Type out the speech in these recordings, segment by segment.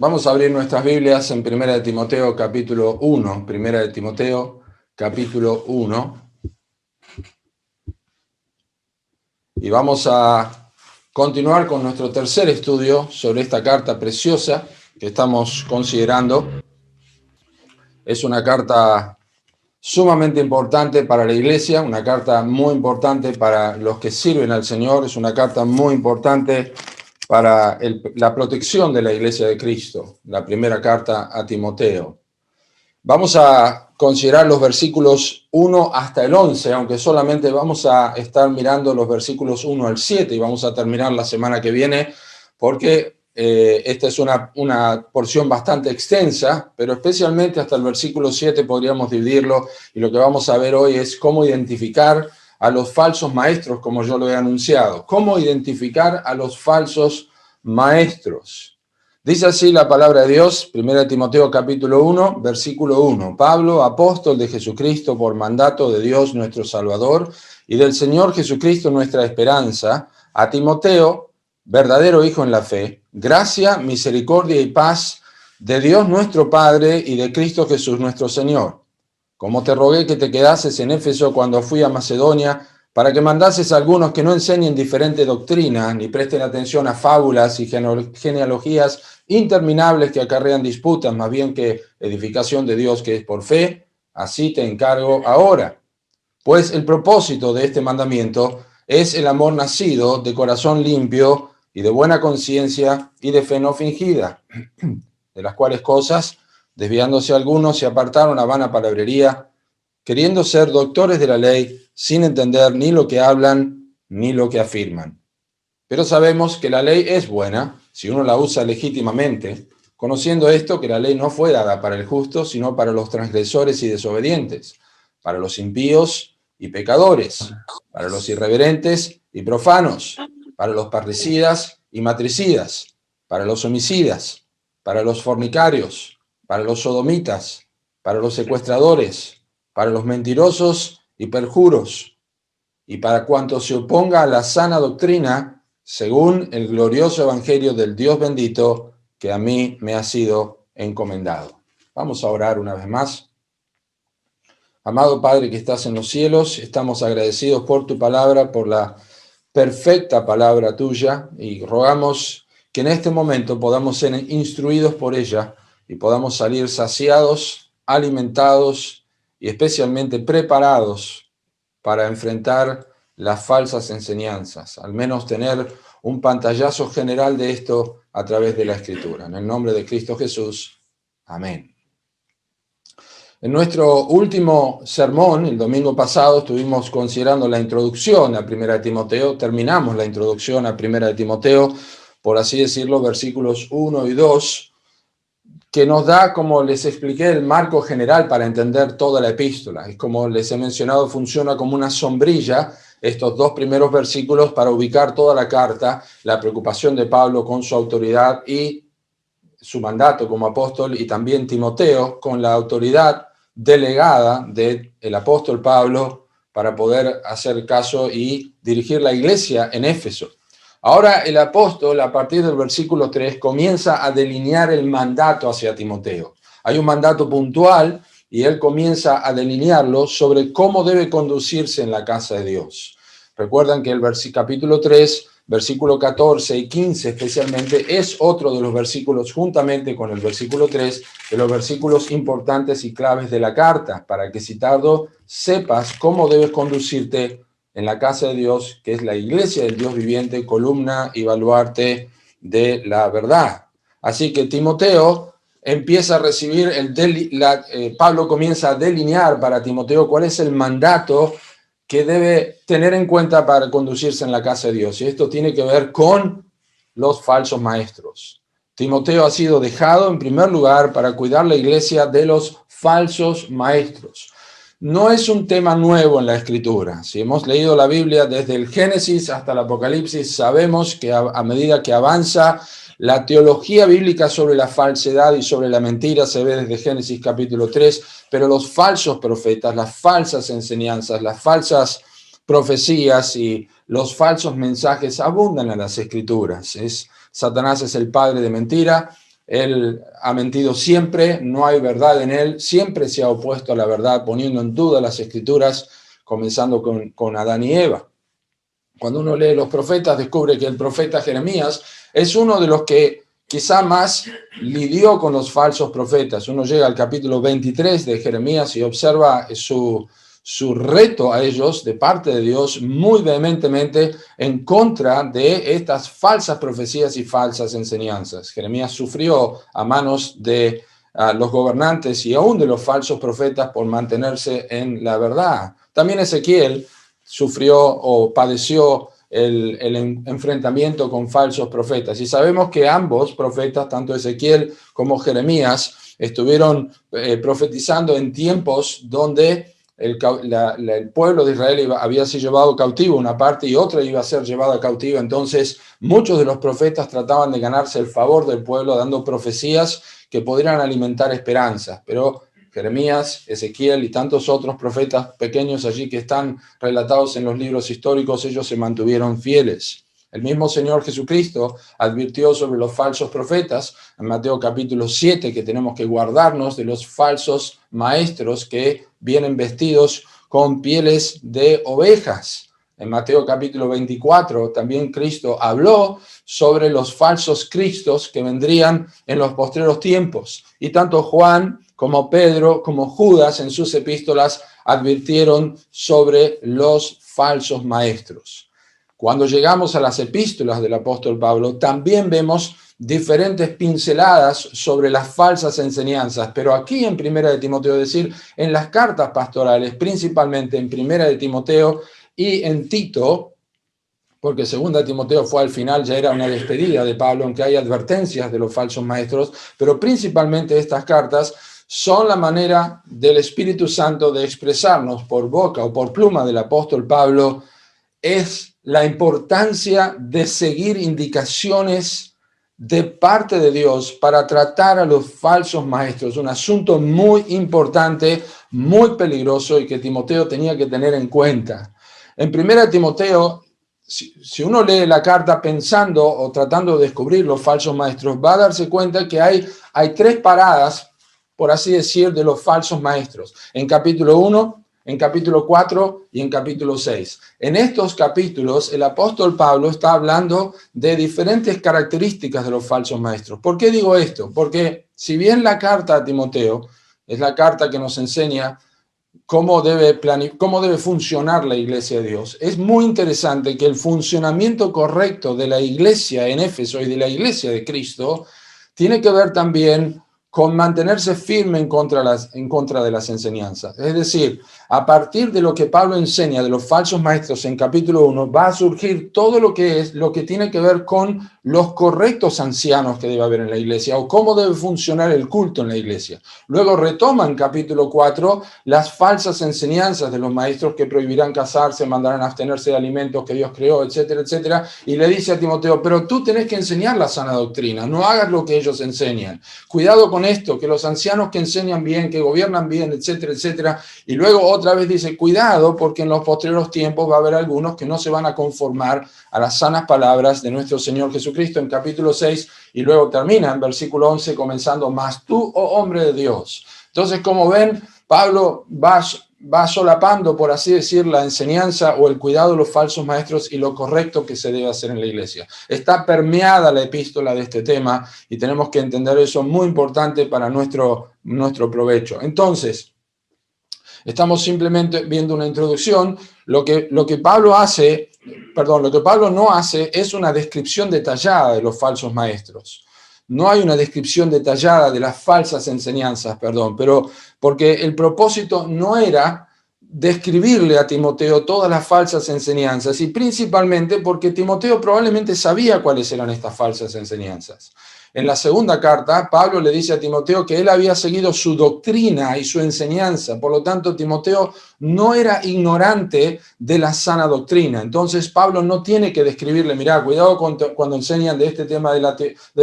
Vamos a abrir nuestras Biblias en Primera de Timoteo capítulo 1. Primera de Timoteo capítulo 1. Y vamos a continuar con nuestro tercer estudio sobre esta carta preciosa que estamos considerando. Es una carta sumamente importante para la iglesia, una carta muy importante para los que sirven al Señor, es una carta muy importante para la protección de la iglesia de Cristo, la primera carta a Timoteo. Vamos a considerar los versículos 1 hasta el 11, aunque solamente vamos a estar mirando los versículos 1 al 7 y vamos a terminar la semana que viene porque esta es una porción bastante extensa, pero especialmente hasta el versículo 7 podríamos dividirlo, y lo que vamos a ver hoy es cómo identificar a los falsos maestros, como yo lo he anunciado. Cómo identificar a los falsos maestros. Dice así la palabra de Dios, 1 Timoteo capítulo 1, versículo 1. Pablo, apóstol de Jesucristo por mandato de Dios nuestro Salvador y del Señor Jesucristo nuestra esperanza, a Timoteo, verdadero hijo en la fe, gracia, misericordia y paz de Dios nuestro Padre y de Cristo Jesús nuestro Señor. Como te rogué que te quedases en Éfeso cuando fui a Macedonia, para que mandases a algunos que no enseñen diferente doctrina, ni presten atención a fábulas y genealogías interminables que acarrean disputas, más bien que edificación de Dios que es por fe, así te encargo ahora. Pues el propósito de este mandamiento es el amor nacido de corazón limpio y de buena conciencia y de fe no fingida, de las cuales cosas, desviándose algunos, se apartaron a vana palabrería, queriendo ser doctores de la ley, sin entender ni lo que hablan ni lo que afirman. Pero sabemos que la ley es buena si uno la usa legítimamente, conociendo esto, que la ley no fue dada para el justo, sino para los transgresores y desobedientes, para los impíos y pecadores, para los irreverentes y profanos, para los parricidas y matricidas, para los homicidas, para los fornicarios, para los sodomitas, para los secuestradores, para los mentirosos y perjuros, y para cuanto se oponga a la sana doctrina, según el glorioso evangelio del Dios bendito, que a mí me ha sido encomendado. Vamos a orar una vez más. Amado Padre que estás en los cielos, estamos agradecidos por tu palabra, por la perfecta palabra tuya, y rogamos que en este momento podamos ser instruidos por ella y podamos salir saciados, alimentados y especialmente preparados para enfrentar las falsas enseñanzas, al menos tener un pantallazo general de esto a través de la Escritura. En el nombre de Cristo Jesús. Amén. En nuestro último sermón, el domingo pasado, estuvimos considerando la introducción a 1 Timoteo. Terminamos la introducción a 1 Timoteo, por así decirlo, versículos 1 y 2, que nos da, como les expliqué, el marco general para entender toda la epístola. Es como les he mencionado, funciona como una sombrilla, estos dos primeros versículos, para ubicar toda la carta, la preocupación de Pablo con su autoridad y su mandato como apóstol, y también Timoteo con la autoridad delegada del apóstol Pablo para poder hacer caso y dirigir la iglesia en Éfeso. Ahora el apóstol, a partir del versículo 3, comienza a delinear el mandato hacia Timoteo. Hay un mandato puntual y él comienza a delinearlo sobre cómo debe conducirse en la casa de Dios. Recuerdan que el capítulo 3, versículo 14 y 15 especialmente, es otro de los versículos, juntamente con el versículo 3, de los versículos importantes y claves de la carta, para que citado sepas cómo debes conducirte en la casa de Dios, que es la iglesia del Dios viviente, columna y baluarte de la verdad. Así que Timoteo empieza a recibir, Pablo comienza a delinear para Timoteo cuál es el mandato que debe tener en cuenta para conducirse en la casa de Dios. Y esto tiene que ver con los falsos maestros. Timoteo ha sido dejado en primer lugar para cuidar la iglesia de los falsos maestros. No es un tema nuevo en la Escritura. Si hemos leído la Biblia desde el Génesis hasta el Apocalipsis, sabemos que a medida que avanza la teología bíblica sobre la falsedad y sobre la mentira se ve desde Génesis capítulo 3, pero los falsos profetas, las falsas enseñanzas, las falsas profecías y los falsos mensajes abundan en las Escrituras. Satanás es el padre de mentira, Él ha mentido siempre, no hay verdad en él, siempre se ha opuesto a la verdad, poniendo en duda las escrituras, comenzando con Adán y Eva. Cuando uno lee los profetas, descubre que el profeta Jeremías es uno de los que quizá más lidió con los falsos profetas. Uno llega al capítulo 23 de Jeremías y observa su reto a ellos de parte de Dios muy vehementemente en contra de estas falsas profecías y falsas enseñanzas. Jeremías sufrió a manos de los gobernantes y aún de los falsos profetas por mantenerse en la verdad. También Ezequiel sufrió o padeció el enfrentamiento con falsos profetas. Y sabemos que ambos profetas, tanto Ezequiel como Jeremías, estuvieron profetizando en tiempos donde el pueblo de Israel había sido llevado cautivo una parte y otra iba a ser llevada cautiva. Entonces muchos de los profetas trataban de ganarse el favor del pueblo dando profecías que podrían alimentar esperanza, pero Jeremías, Ezequiel y tantos otros profetas pequeños allí que están relatados en los libros históricos, ellos se mantuvieron fieles. El mismo Señor Jesucristo advirtió sobre los falsos profetas en Mateo capítulo 7, que tenemos que guardarnos de los falsos maestros que vienen vestidos con pieles de ovejas. En Mateo capítulo 24 también Cristo habló sobre los falsos cristos que vendrían en los postreros tiempos. Y tanto Juan como Pedro, como Judas en sus epístolas advirtieron sobre los falsos maestros. Cuando llegamos a las epístolas del apóstol Pablo, también vemos diferentes pinceladas sobre las falsas enseñanzas, pero aquí en Primera de Timoteo, es decir, en las cartas pastorales, principalmente en Primera de Timoteo y en Tito, porque Segunda de Timoteo fue al final, ya era una despedida de Pablo, aunque hay advertencias de los falsos maestros, pero principalmente estas cartas son la manera del Espíritu Santo de expresarnos por boca o por pluma del apóstol Pablo, es la importancia de seguir indicaciones de parte de Dios para tratar a los falsos maestros, un asunto muy importante, muy peligroso y que Timoteo tenía que tener en cuenta. En Primera Timoteo, si uno lee la carta pensando o tratando de descubrir los falsos maestros, va a darse cuenta que hay tres paradas, por así decir, de los falsos maestros. En capítulo 1, en capítulo 4 y en capítulo 6. En estos capítulos, el apóstol Pablo está hablando de diferentes características de los falsos maestros. ¿Por qué digo esto? Porque si bien la carta a Timoteo es la carta que nos enseña cómo debe funcionar la iglesia de Dios, es muy interesante que el funcionamiento correcto de la iglesia en Éfeso y de la iglesia de Cristo tiene que ver también con mantenerse firme en contra de las enseñanzas. Es decir, a partir de lo que Pablo enseña de los falsos maestros en capítulo 1, va a surgir todo lo que tiene que ver con los correctos ancianos que debe haber en la iglesia o cómo debe funcionar el culto en la iglesia. Luego retoma en capítulo 4 las falsas enseñanzas de los maestros que prohibirán casarse, mandarán a abstenerse de alimentos que Dios creó, etcétera, etcétera. Y le dice a Timoteo, pero tú tenés que enseñar la sana doctrina, no hagas lo que ellos enseñan. Cuidado con esto, que los ancianos que enseñan bien, que gobiernan bien, etcétera, etcétera. Y luego otra vez dice, cuidado, porque en los posteriores tiempos va a haber algunos que no se van a conformar a las sanas palabras de nuestro Señor Jesucristo en capítulo 6, y luego termina en versículo 11 comenzando, mas tú, oh hombre de Dios. Entonces, como ven, Pablo va solapando, por así decir, la enseñanza o el cuidado de los falsos maestros y lo correcto que se debe hacer en la iglesia. Está permeada la epístola de este tema y tenemos que entender eso, muy importante para nuestro provecho. Entonces, estamos simplemente viendo una introducción. Lo que Pablo no hace es una descripción detallada de los falsos maestros. No hay una descripción detallada de las falsas enseñanzas, pero porque el propósito no era describirle a Timoteo todas las falsas enseñanzas y principalmente porque Timoteo probablemente sabía cuáles eran estas falsas enseñanzas. En la segunda carta, Pablo le dice a Timoteo que él había seguido su doctrina y su enseñanza. Por lo tanto, Timoteo no era ignorante de la sana doctrina. Entonces, Pablo no tiene que describirle, mirá, cuidado cuando enseñan de este tema de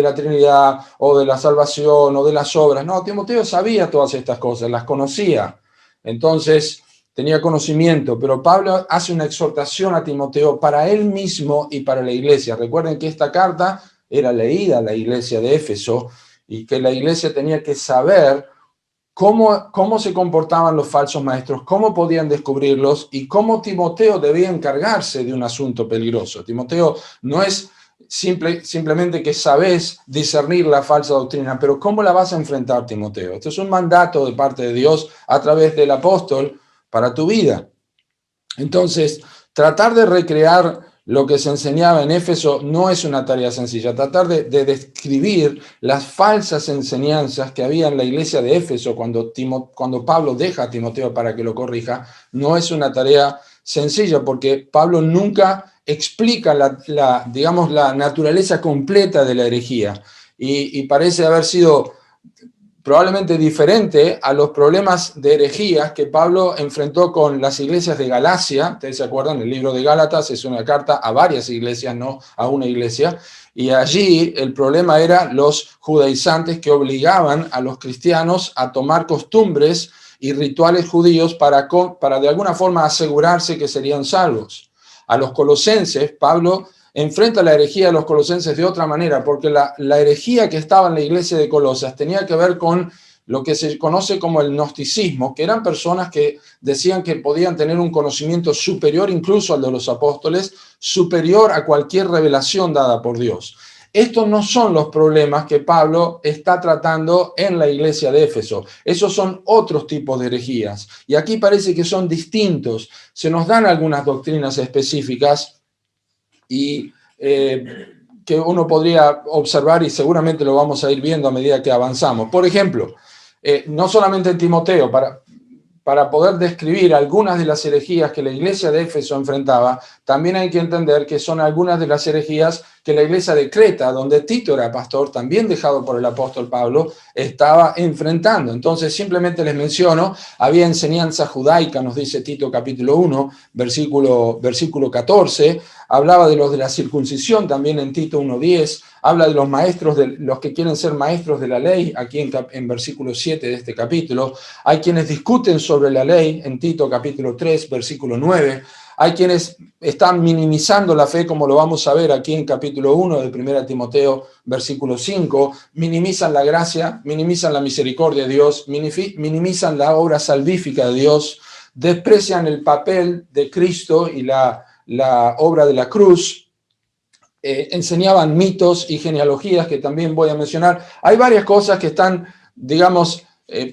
la Trinidad o de la salvación o de las obras. No, Timoteo sabía todas estas cosas, las conocía. Entonces, tenía conocimiento, pero Pablo hace una exhortación a Timoteo para él mismo y para la iglesia. Recuerden que esta carta era leída a la iglesia de Éfeso y que la iglesia tenía que saber cómo se comportaban los falsos maestros, cómo podían descubrirlos y cómo Timoteo debía encargarse de un asunto peligroso. Timoteo no es simplemente que sabes discernir la falsa doctrina, pero ¿cómo la vas a enfrentar, Timoteo? Esto es un mandato de parte de Dios a través del apóstol para tu vida. Entonces, tratar de recrear lo que se enseñaba en Éfeso no es una tarea sencilla. Tratar de describir las falsas enseñanzas que había en la iglesia de Éfeso cuando Pablo deja a Timoteo para que lo corrija, no es una tarea sencilla, porque Pablo nunca explica digamos, la naturaleza completa de la herejía. Y parece haber sido probablemente diferente a los problemas de herejías que Pablo enfrentó con las iglesias de Galacia. Ustedes se acuerdan, el libro de Gálatas es una carta a varias iglesias, no a una iglesia, y allí el problema era los judaizantes que obligaban a los cristianos a tomar costumbres y rituales judíos para de alguna forma asegurarse que serían salvos. A los colosenses, Pablo enfrenta la herejía de los colosenses de otra manera, porque la herejía que estaba en la iglesia de Colosas tenía que ver con lo que se conoce como el gnosticismo, que eran personas que decían que podían tener un conocimiento superior incluso al de los apóstoles, superior a cualquier revelación dada por Dios. Estos no son los problemas que Pablo está tratando en la iglesia de Éfeso. Esos son otros tipos de herejías. Y aquí parece que son distintos. Se nos dan algunas doctrinas específicas y que uno podría observar, y seguramente lo vamos a ir viendo a medida que avanzamos. Por ejemplo, no solamente en Timoteo, para poder describir algunas de las herejías que la iglesia de Éfeso enfrentaba, también hay que entender que son algunas de las herejías que la iglesia de Creta, donde Tito era pastor, también dejado por el apóstol Pablo, estaba enfrentando. Entonces, simplemente les menciono, había enseñanza judaica, nos dice Tito capítulo 1, versículo 14, hablaba de los de la circuncisión también en Tito 1:10, habla de los maestros, de los que quieren ser maestros de la ley, aquí en versículo 7 de este capítulo. Hay quienes discuten sobre la ley en Tito capítulo 3, versículo 9. Hay quienes están minimizando la fe, como lo vamos a ver aquí en capítulo 1 de 1 Timoteo, versículo 5. Minimizan la gracia, minimizan la misericordia de Dios, minimizan la obra salvífica de Dios, desprecian el papel de Cristo y la obra de la cruz. Enseñaban mitos y genealogías que también voy a mencionar. Hay varias cosas que están, digamos,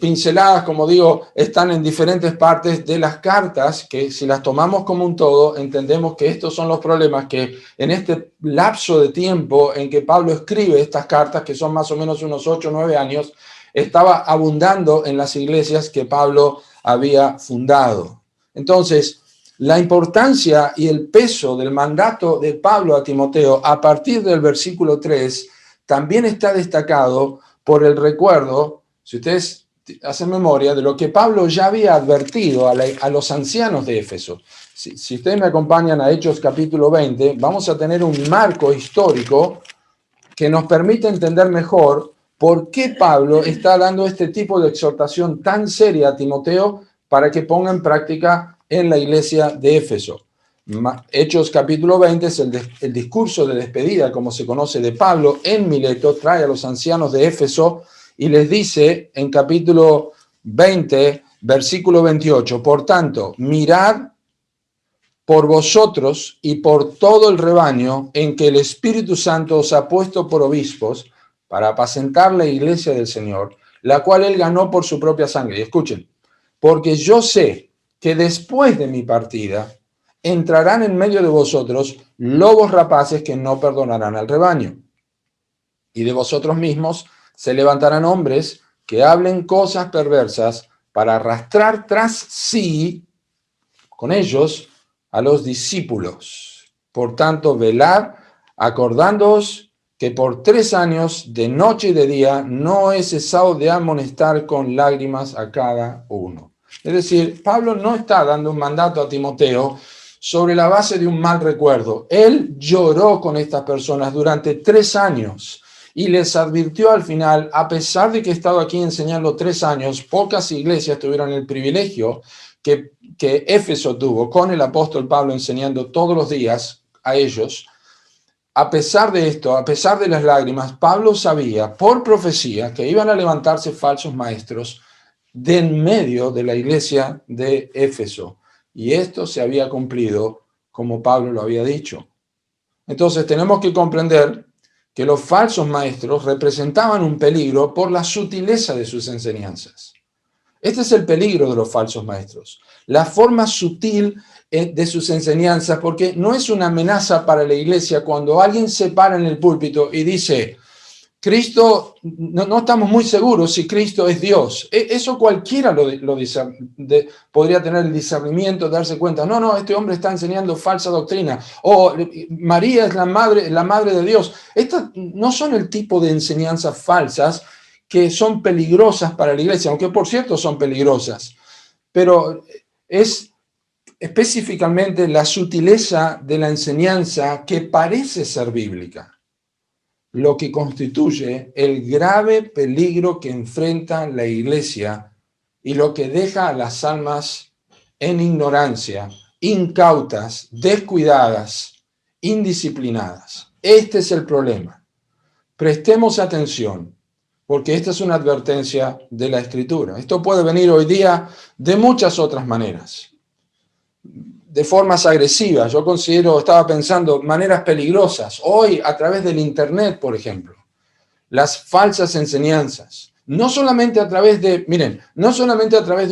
pinceladas, como digo, están en diferentes partes de las cartas, que si las tomamos como un todo, entendemos que estos son los problemas que en este lapso de tiempo en que Pablo escribe estas cartas, que son más o menos unos 8 o 9 años, estaba abundando en las iglesias que Pablo había fundado. Entonces, la importancia y el peso del mandato de Pablo a Timoteo a partir del versículo 3 también está destacado por el recuerdo, si ustedes hacen memoria, de lo que Pablo ya había advertido a los ancianos de Éfeso. Si ustedes me acompañan a Hechos capítulo 20, vamos a tener un marco histórico que nos permite entender mejor por qué Pablo está dando este tipo de exhortación tan seria a Timoteo para que ponga en práctica en la iglesia de Éfeso. Hechos capítulo 20 es el discurso de despedida, como se conoce, de Pablo en Mileto. Trae a los ancianos de Éfeso y les dice en capítulo 20, versículo 28, por tanto, mirad por vosotros y por todo el rebaño en que el Espíritu Santo os ha puesto por obispos para apacentar la iglesia del Señor, la cual él ganó por su propia sangre. Y escuchen, porque yo sé que después de mi partida entrarán en medio de vosotros lobos rapaces que no perdonarán al rebaño. Y de vosotros mismos se levantarán hombres que hablen cosas perversas para arrastrar tras sí, con ellos, a los discípulos. Por tanto, velad, acordándoos que por 3 años, de noche y de día, no he cesado de amonestar con lágrimas a cada uno. Es decir, Pablo no está dando un mandato a Timoteo sobre la base de un mal recuerdo. Él lloró con estas personas durante 3 años y les advirtió al final, a pesar de que he estado aquí enseñando 3 años, pocas iglesias tuvieron el privilegio que Éfeso tuvo con el apóstol Pablo enseñando todos los días a ellos. a pesar de esto, a pesar de las lágrimas, Pablo sabía por profecía que iban a levantarse falsos maestros de en medio de la iglesia de Éfeso. Y esto se había cumplido como Pablo lo había dicho. Entonces tenemos que comprender que los falsos maestros representaban un peligro por la sutileza de sus enseñanzas. Este es el peligro de los falsos maestros. La forma sutil de sus enseñanzas, porque no es una amenaza para la iglesia cuando alguien se para en el púlpito y dice, Cristo, no estamos muy seguros si Cristo es Dios. Eso cualquiera podría tener el discernimiento, darse cuenta, no, este hombre está enseñando falsa doctrina. O María es la madre de Dios. Estas no son el tipo de enseñanzas falsas que son peligrosas para la iglesia, aunque por cierto son peligrosas. Pero es específicamente la sutileza de la enseñanza que parece ser bíblica lo que constituye el grave peligro que enfrenta la iglesia y lo que deja a las almas en ignorancia, incautas, descuidadas, indisciplinadas. Este es el problema. Prestemos atención, porque esta es una advertencia de la Escritura. Esto puede venir hoy día de muchas otras maneras. De formas agresivas, yo estaba pensando, maneras peligrosas. Hoy, a través del Internet, por ejemplo, las falsas enseñanzas. No solamente a través de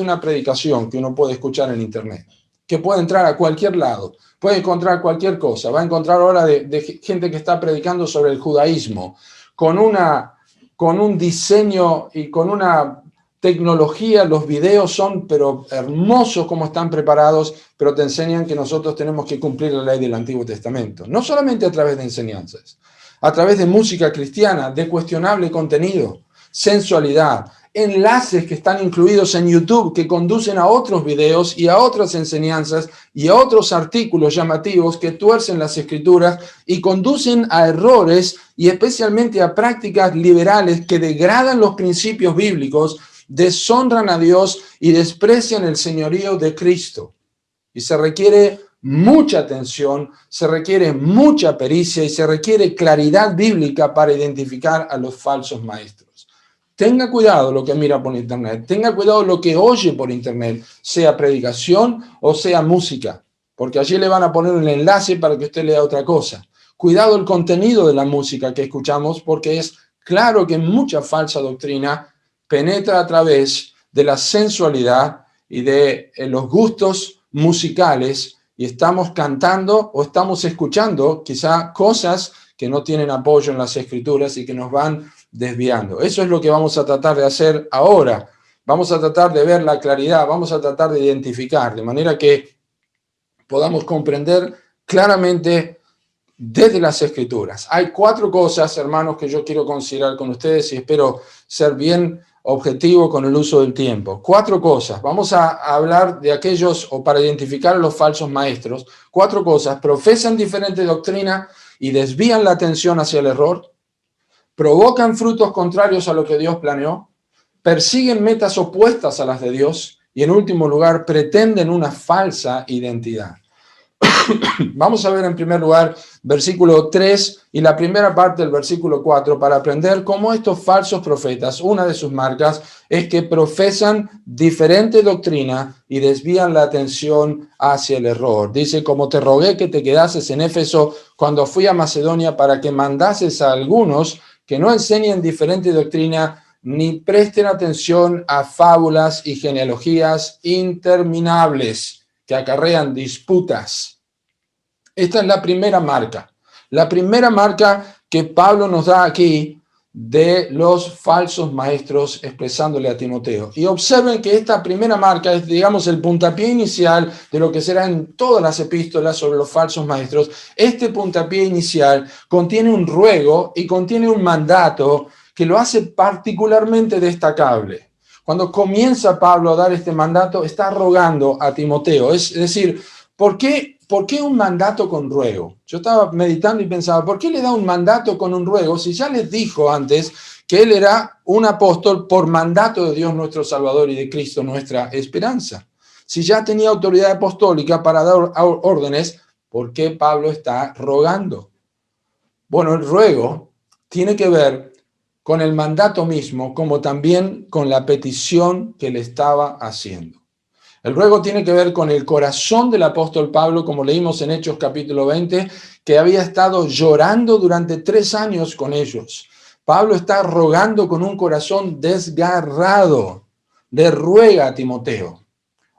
una predicación que uno puede escuchar en Internet, que puede entrar a cualquier lado, puede encontrar cualquier cosa. Va a encontrar ahora de gente que está predicando sobre el judaísmo, con un diseño y con una tecnología, los videos son pero hermosos como están preparados, pero te enseñan que nosotros tenemos que cumplir la ley del Antiguo Testamento. No solamente a través de enseñanzas, a través de música cristiana, de cuestionable contenido, sensualidad, enlaces que están incluidos en YouTube que conducen a otros videos y a otras enseñanzas y a otros artículos llamativos que tuercen las escrituras y conducen a errores y especialmente a prácticas liberales que degradan los principios bíblicos, deshonran a Dios y desprecian el señorío de Cristo. Y se requiere mucha atención, se requiere mucha pericia y se requiere claridad bíblica para identificar a los falsos maestros. Tenga cuidado lo que mira por Internet, tenga cuidado lo que oye por Internet, sea predicación o sea música, porque allí le van a poner un enlace para que usted lea otra cosa. Cuidado el contenido de la música que escuchamos, porque es claro que mucha falsa doctrina penetra a través de la sensualidad y de los gustos musicales y estamos cantando o estamos escuchando quizá cosas que no tienen apoyo en las escrituras y que nos van desviando. Eso es lo que vamos a tratar de hacer ahora. Vamos a tratar de ver la claridad, vamos a tratar de identificar, de manera que podamos comprender claramente desde las escrituras. Hay 4 cosas, hermanos, que yo quiero considerar con ustedes y espero ser bien objetivo con el uso del tiempo. 4 cosas. Vamos a hablar de aquellos, o para identificar a los falsos maestros, 4 cosas. Profesan diferente doctrina y desvían la atención hacia el error. Provocan frutos contrarios a lo que Dios planeó. Persiguen metas opuestas a las de Dios. Y en último lugar, pretenden una falsa identidad. Vamos a ver en primer lugar versículo 3 y la primera parte del versículo 4 para aprender cómo estos falsos profetas, una de sus marcas es que profesan diferente doctrina y desvían la atención hacia el error. Dice, como te rogué que te quedases en Éfeso cuando fui a Macedonia para que mandases a algunos que no enseñen diferente doctrina ni presten atención a fábulas y genealogías interminables que acarrean disputas. Esta es la primera marca. La primera marca que Pablo nos da aquí de los falsos maestros expresándole a Timoteo. Y observen que esta primera marca es, digamos, el puntapié inicial de lo que será en todas las epístolas sobre los falsos maestros. Este puntapié inicial contiene un ruego y contiene un mandato que lo hace particularmente destacable. Cuando comienza Pablo a dar este mandato, está rogando a Timoteo. Es decir, ¿por qué un mandato con ruego? Yo estaba meditando y pensaba, ¿por qué le da un mandato con un ruego si ya les dijo antes que él era un apóstol por mandato de Dios nuestro Salvador y de Cristo nuestra esperanza? Si ya tenía autoridad apostólica para dar órdenes, ¿por qué Pablo está rogando? Bueno, el ruego tiene que ver con el mandato mismo, como también con la petición que le estaba haciendo. El ruego tiene que ver con el corazón del apóstol Pablo, como leímos en Hechos capítulo 20, que había estado llorando durante 3 años con ellos. Pablo está rogando con un corazón desgarrado. Le ruega a Timoteo.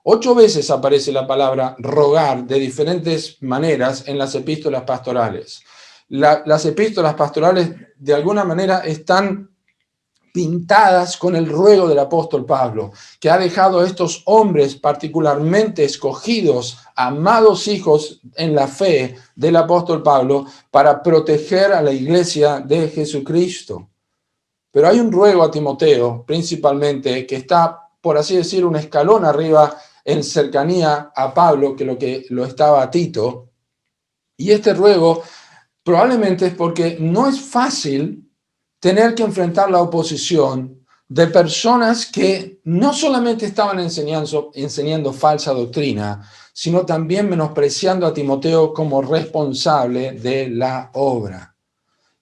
8 veces aparece la palabra rogar de diferentes maneras en las epístolas pastorales. Las epístolas pastorales de alguna manera están pintadas con el ruego del apóstol Pablo, que ha dejado a estos hombres particularmente escogidos, amados hijos en la fe del apóstol Pablo, para proteger a la iglesia de Jesucristo. Pero hay un ruego a Timoteo, principalmente, que está, por así decir, un escalón arriba en cercanía a Pablo, que lo estaba a Tito. Y este ruego probablemente es porque no es fácil tener que enfrentar la oposición de personas que no solamente estaban enseñando falsa doctrina, sino también menospreciando a Timoteo como responsable de la obra.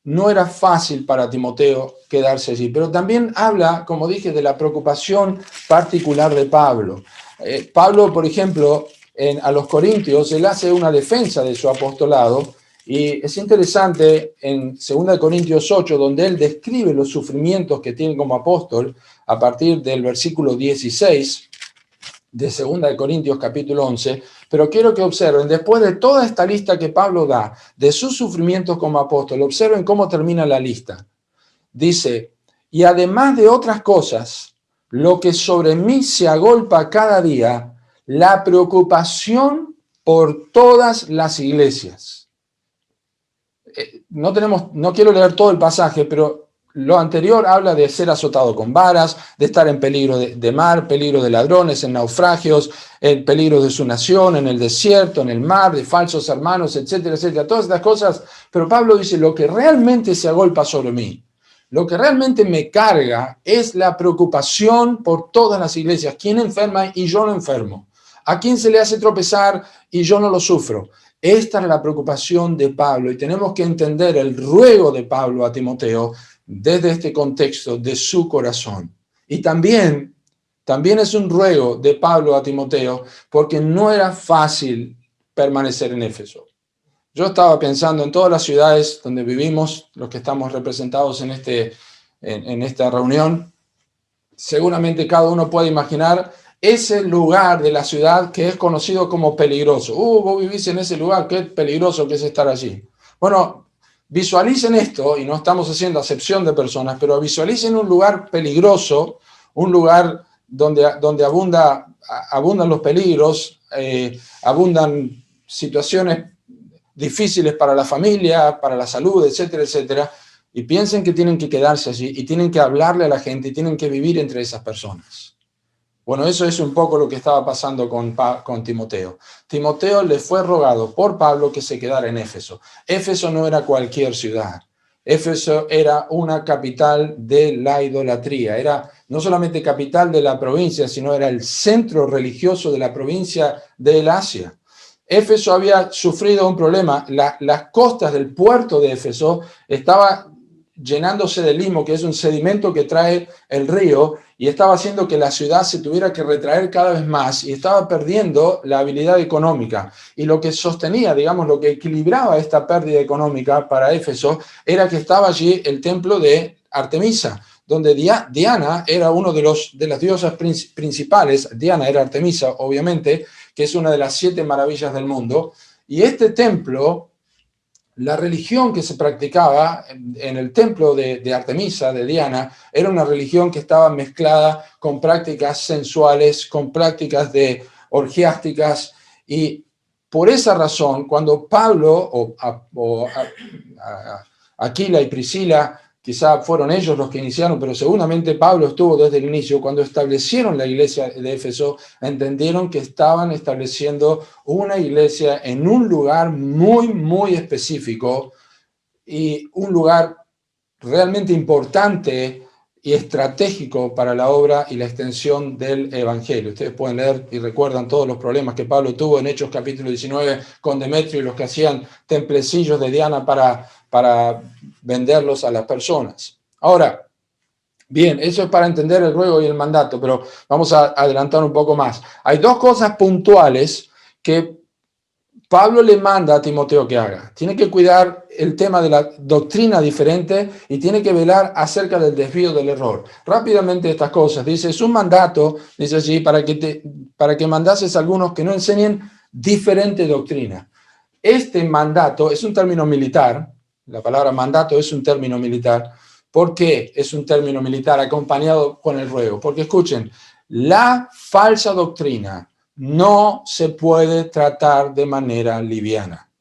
No era fácil para Timoteo quedarse allí, pero también habla, como dije, de la preocupación particular de Pablo. Pablo, por ejemplo, a los Corintios, él hace una defensa de su apostolado, y es interesante en 2 Corintios 8, donde él describe los sufrimientos que tiene como apóstol a partir del versículo 16 de 2 Corintios capítulo 11, pero quiero que observen, después de toda esta lista que Pablo da de sus sufrimientos como apóstol, observen cómo termina la lista. Dice, y además de otras cosas, lo que sobre mí se agolpa cada día, la preocupación por todas las iglesias. No quiero leer todo el pasaje, pero lo anterior habla de ser azotado con varas, de estar en peligro de mar, peligro de ladrones, en naufragios, el peligro de su nación, en el desierto, en el mar, de falsos hermanos, etcétera, etcétera. Todas estas cosas. Pero Pablo dice, lo que realmente se agolpa sobre mí, lo que realmente me carga es la preocupación por todas las iglesias. ¿Quién enferma y yo no enfermo? ¿A quién se le hace tropezar y yo no lo sufro? Esta es la preocupación de Pablo y tenemos que entender el ruego de Pablo a Timoteo desde este contexto de su corazón. Y también es un ruego de Pablo a Timoteo porque no era fácil permanecer en Éfeso. Yo estaba pensando en todas las ciudades donde vivimos, los que estamos representados en esta reunión. Seguramente cada uno puede imaginar ese lugar de la ciudad que es conocido como peligroso. Vos vivís en ese lugar, qué peligroso que es estar allí. Bueno, visualicen esto, y no estamos haciendo acepción de personas, pero visualicen un lugar peligroso, un lugar donde abundan los peligros, abundan situaciones difíciles para la familia, para la salud, etcétera, etcétera, y piensen que tienen que quedarse allí y tienen que hablarle a la gente y tienen que vivir entre esas personas. Bueno, eso es un poco lo que estaba pasando con Timoteo. Timoteo le fue rogado por Pablo que se quedara en Éfeso. Éfeso no era cualquier ciudad. Éfeso era una capital de la idolatría. Era no solamente capital de la provincia, sino era el centro religioso de la provincia del Asia. Éfeso había sufrido un problema. Las costas del puerto de Éfeso estaban llenándose de limo, que es un sedimento que trae el río, y estaba haciendo que la ciudad se tuviera que retraer cada vez más y estaba perdiendo la habilidad económica. Y lo que sostenía, digamos, lo que equilibraba esta pérdida económica para Éfeso era que estaba allí el templo de Artemisa, donde Diana era uno de las diosas principales. Diana era Artemisa, obviamente, que es una de las 7 maravillas del mundo. Y este templo, la religión que se practicaba en el templo de Artemisa, de Diana, era una religión que estaba mezclada con prácticas sensuales, con prácticas orgiásticas, y por esa razón, cuando Pablo Aquila y Priscila, quizá fueron ellos los que iniciaron, pero seguramente Pablo estuvo desde el inicio. Cuando establecieron la iglesia de Éfeso, entendieron que estaban estableciendo una iglesia en un lugar muy, muy específico y un lugar realmente importante y estratégico para la obra y la extensión del Evangelio. Ustedes pueden leer y recuerdan todos los problemas que Pablo tuvo en Hechos capítulo 19 con Demetrio y los que hacían templecillos de Diana para venderlos a las personas. Ahora, bien, eso es para entender el ruego y el mandato, pero vamos a adelantar un poco más. Hay dos cosas puntuales que Pablo le manda a Timoteo que haga. Tiene que cuidar el tema de la doctrina diferente y tiene que velar acerca del desvío del error. Rápidamente estas cosas. Dice, es un mandato, dice así, para que mandases a algunos que no enseñen diferente doctrina. Este mandato es un término militar. La palabra mandato es un término militar. ¿Por qué es un término militar acompañado con el ruego? Porque escuchen, la falsa doctrina no se puede tratar de manera liviana.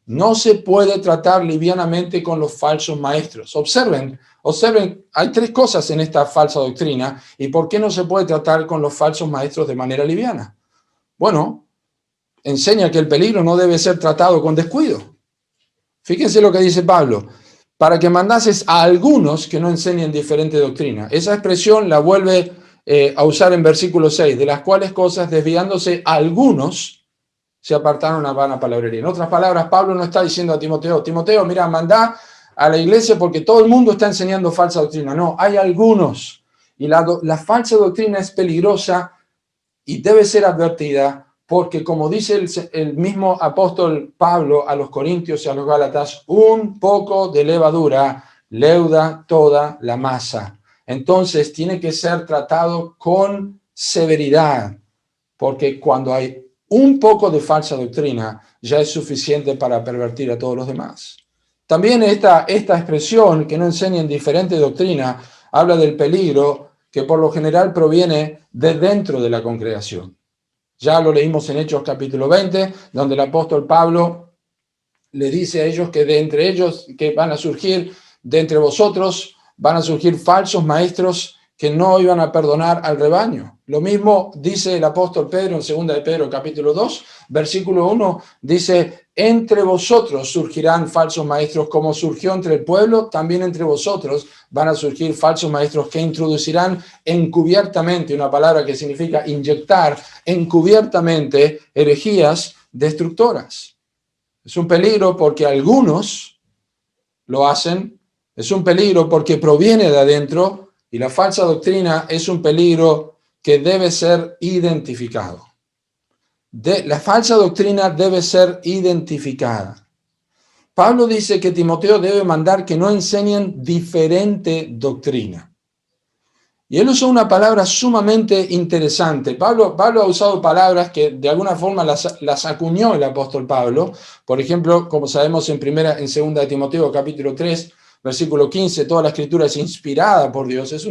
No se puede tratar livianamente con los falsos maestros. Observen, hay tres cosas en esta falsa doctrina y por qué no se puede tratar con los falsos maestros de manera liviana. Bueno, enseña que el peligro no debe ser tratado con descuido. Fíjense lo que dice Pablo, para que mandases a algunos que no enseñen diferente doctrina. Esa expresión la vuelve a usar en versículo 6, de las cuales cosas desviándose algunos se apartaron a vana palabrería. En otras palabras, Pablo no está diciendo a Timoteo, Timoteo, mira, mandá a la iglesia porque todo el mundo está enseñando falsa doctrina. No, hay algunos. Y la falsa doctrina es peligrosa y debe ser advertida porque, como dice el mismo apóstol Pablo a los Corintios y a los Gálatas, un poco de levadura leuda toda la masa. Entonces tiene que ser tratado con severidad, porque cuando hay un poco de falsa doctrina, ya es suficiente para pervertir a todos los demás. También esta expresión, que no enseñen diferente doctrina, habla del peligro que por lo general proviene de dentro de la congregación. Ya lo leímos en Hechos capítulo 20, donde el apóstol Pablo le dice a ellos que de entre ellos, que van a surgir, de entre vosotros, van a surgir falsos maestros que no iban a perdonar al rebaño. Lo mismo dice el apóstol Pedro en 2 de Pedro capítulo 2, versículo 1, dice, entre vosotros surgirán falsos maestros, como surgió entre el pueblo, también entre vosotros van a surgir falsos maestros que introducirán encubiertamente, una palabra que significa inyectar, encubiertamente herejías destructoras. Es un peligro porque algunos lo hacen, es un peligro porque proviene de adentro y la falsa doctrina es un peligro que debe ser identificado. La falsa doctrina debe ser identificada. Pablo dice que Timoteo debe mandar que no enseñen diferente doctrina. Y él usó una palabra sumamente interesante. Pablo ha usado palabras que de alguna forma las acuñó el apóstol Pablo. Por ejemplo, como sabemos en 2 de Timoteo capítulo 3, versículo 15, toda la escritura es inspirada por Dios. Es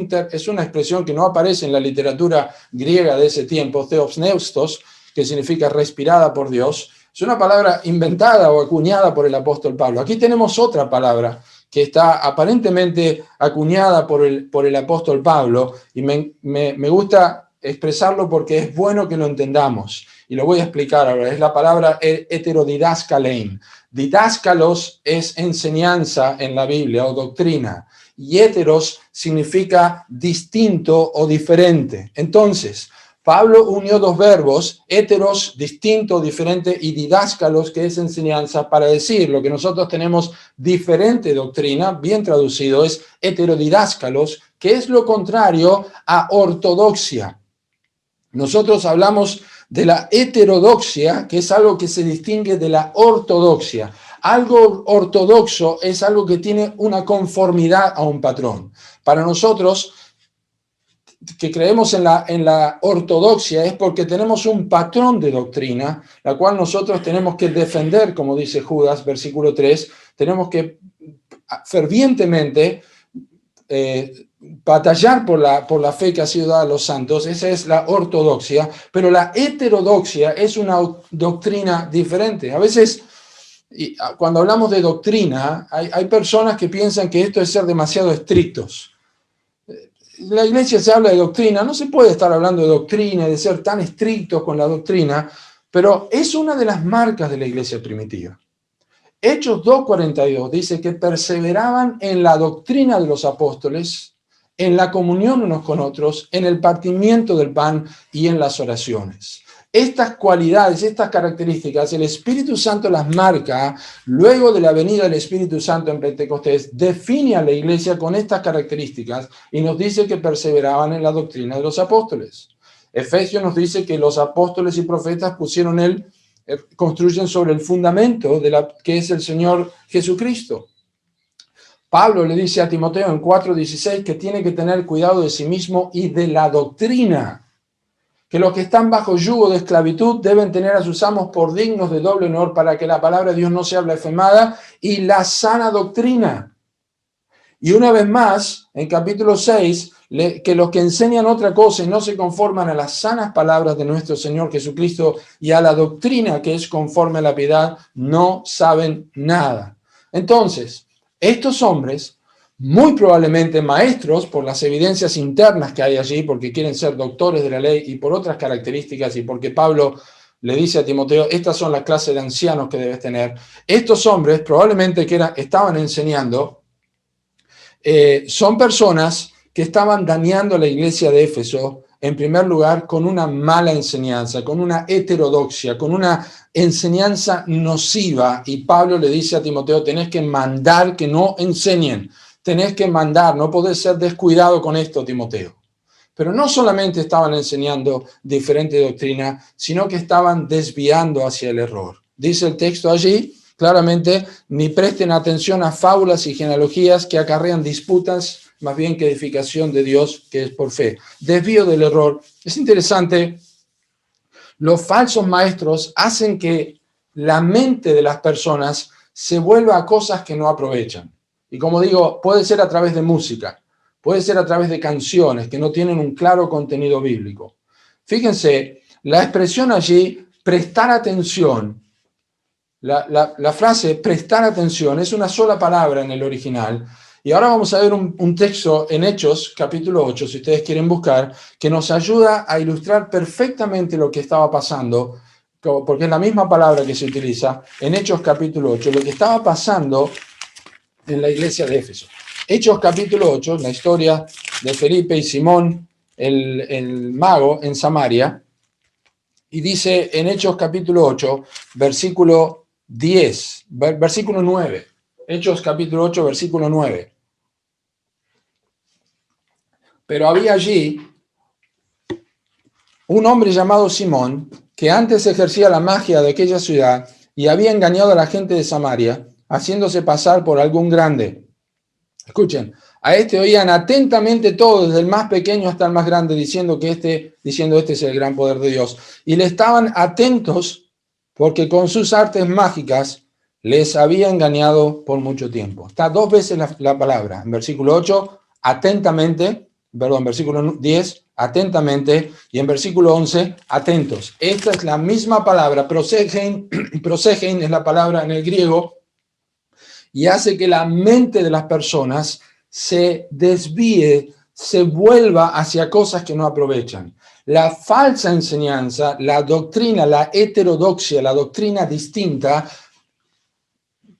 una expresión que no aparece en la literatura griega de ese tiempo, theopneustos, que significa respirada por Dios. Es una palabra inventada o acuñada por el apóstol Pablo. Aquí tenemos otra palabra que está aparentemente acuñada por el apóstol Pablo, y me gusta expresarlo porque es bueno que lo entendamos, y lo voy a explicar ahora. Es la palabra heterodidaskalein. Didáscalos es enseñanza en la Biblia o doctrina, y heteros significa distinto o diferente. Entonces, Pablo unió dos verbos, heteros, distinto, diferente, y didáscalos, que es enseñanza, para decir lo que nosotros tenemos diferente doctrina, bien traducido, es heterodidáscalos, que es lo contrario a ortodoxia. Nosotros hablamos de la heterodoxia, que es algo que se distingue de la ortodoxia. Algo ortodoxo es algo que tiene una conformidad a un patrón. Para nosotros, que creemos en la ortodoxia, es porque tenemos un patrón de doctrina, la cual nosotros tenemos que defender, como dice Judas, versículo 3, tenemos que fervientemente batallar por la fe que ha sido dada a los santos. Esa es la ortodoxia, pero la heterodoxia es una doctrina diferente. A veces, cuando hablamos de doctrina, hay personas que piensan que esto es ser demasiado estrictos. La iglesia se habla de doctrina, no se puede estar hablando de doctrina, de ser tan estrictos con la doctrina, pero es una de las marcas de la iglesia primitiva. Hechos 2:42 dice que perseveraban en la doctrina de los apóstoles, en la comunión unos con otros, en el partimiento del pan y en las oraciones. Estas cualidades, estas características, el Espíritu Santo las marca luego de la venida del Espíritu Santo en Pentecostés, define a la iglesia con estas características y nos dice que perseveraban en la doctrina de los apóstoles. Efesios nos dice que los apóstoles y profetas construyen sobre el fundamento que es el Señor Jesucristo. Pablo le dice a Timoteo en 4:16 que tiene que tener cuidado de sí mismo y de la doctrina, que los que están bajo yugo de esclavitud deben tener a sus amos por dignos de doble honor para que la palabra de Dios no sea blasfemada, y la sana doctrina. Y una vez más, en capítulo 6, que los que enseñan otra cosa y no se conforman a las sanas palabras de nuestro Señor Jesucristo y a la doctrina que es conforme a la piedad, no saben nada. Entonces, estos hombres, muy probablemente maestros por las evidencias internas que hay allí, porque quieren ser doctores de la ley y por otras características, y porque Pablo le dice a Timoteo, estas son las clases de ancianos que debes tener. Estos hombres probablemente estaban enseñando, son personas que estaban dañando a la iglesia de Éfeso, en primer lugar, con una mala enseñanza, con una heterodoxia, con una enseñanza nociva. Y Pablo le dice a Timoteo, tenés que mandar que no enseñen, tenés que mandar, no podés ser descuidado con esto, Timoteo. Pero no solamente estaban enseñando diferente doctrina, sino que estaban desviando hacia el error. Dice el texto allí, claramente, ni presten atención a fábulas y genealogías que acarrean disputas, más bien que edificación de Dios, que es por fe. Desvío del error. Es interesante, los falsos maestros hacen que la mente de las personas se vuelva a cosas que no aprovechan. Y como digo, puede ser a través de música, puede ser a través de canciones que no tienen un claro contenido bíblico. Fíjense, la expresión allí, prestar atención, la frase prestar atención es una sola palabra en el original. Y ahora vamos a ver un texto en Hechos, capítulo 8, si ustedes quieren buscar, que nos ayuda a ilustrar perfectamente lo que estaba pasando, porque es la misma palabra que se utiliza en Hechos, capítulo 8, lo que estaba pasando en la iglesia de Éfeso. Hechos, capítulo 8, la historia de Felipe y Simón, el mago, en Samaria, y dice en Hechos, capítulo 8, versículo 10, versículo 9. Hechos capítulo 8, versículo 9. Pero había allí un hombre llamado Simón, que antes ejercía la magia de aquella ciudad y había engañado a la gente de Samaria, haciéndose pasar por algún grande. Escuchen, a este oían atentamente todos, desde el más pequeño hasta el más grande, diciendo este es el gran poder de Dios. Y le estaban atentos porque con sus artes mágicas les había engañado por mucho tiempo. Está dos veces la palabra. En versículo 8, atentamente, versículo 10, atentamente, y en versículo 11, atentos. Esta es la misma palabra, prosegen es la palabra en el griego, y hace que la mente de las personas se desvíe, se vuelva hacia cosas que no aprovechan. La falsa enseñanza, la doctrina, la heterodoxia, la doctrina distinta,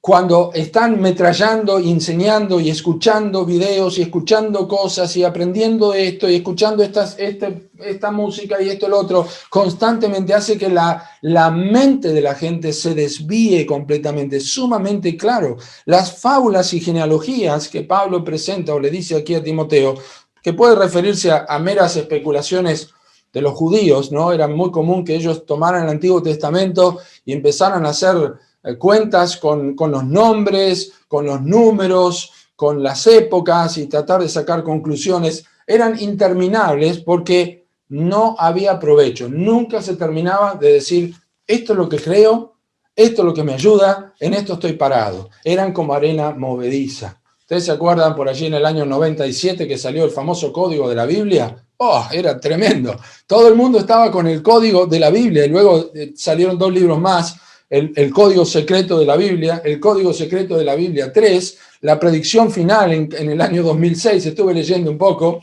cuando están metrallando, enseñando y escuchando videos y escuchando cosas y aprendiendo esto y escuchando esta música y esto el otro, constantemente hace que la mente de la gente se desvíe completamente, sumamente claro. Las fábulas y genealogías que Pablo presenta o le dice aquí a Timoteo, que puede referirse a meras especulaciones de los judíos, ¿no? Era muy común que ellos tomaran el Antiguo Testamento y empezaran a hacer cuentas con los nombres, con los números, con las épocas y tratar de sacar conclusiones. Eran interminables porque no había provecho. Nunca se terminaba de decir, esto es lo que creo, esto es lo que me ayuda, en esto estoy parado. Eran como arena movediza. ¿Ustedes se acuerdan por allí en el año 97 que salió el famoso código de la Biblia? ¡Oh, era tremendo! Todo el mundo estaba con el código de la Biblia y luego salieron 2 libros más, el código secreto de la Biblia, el código secreto de la Biblia 3, la predicción final en el año 2006, estuve leyendo un poco,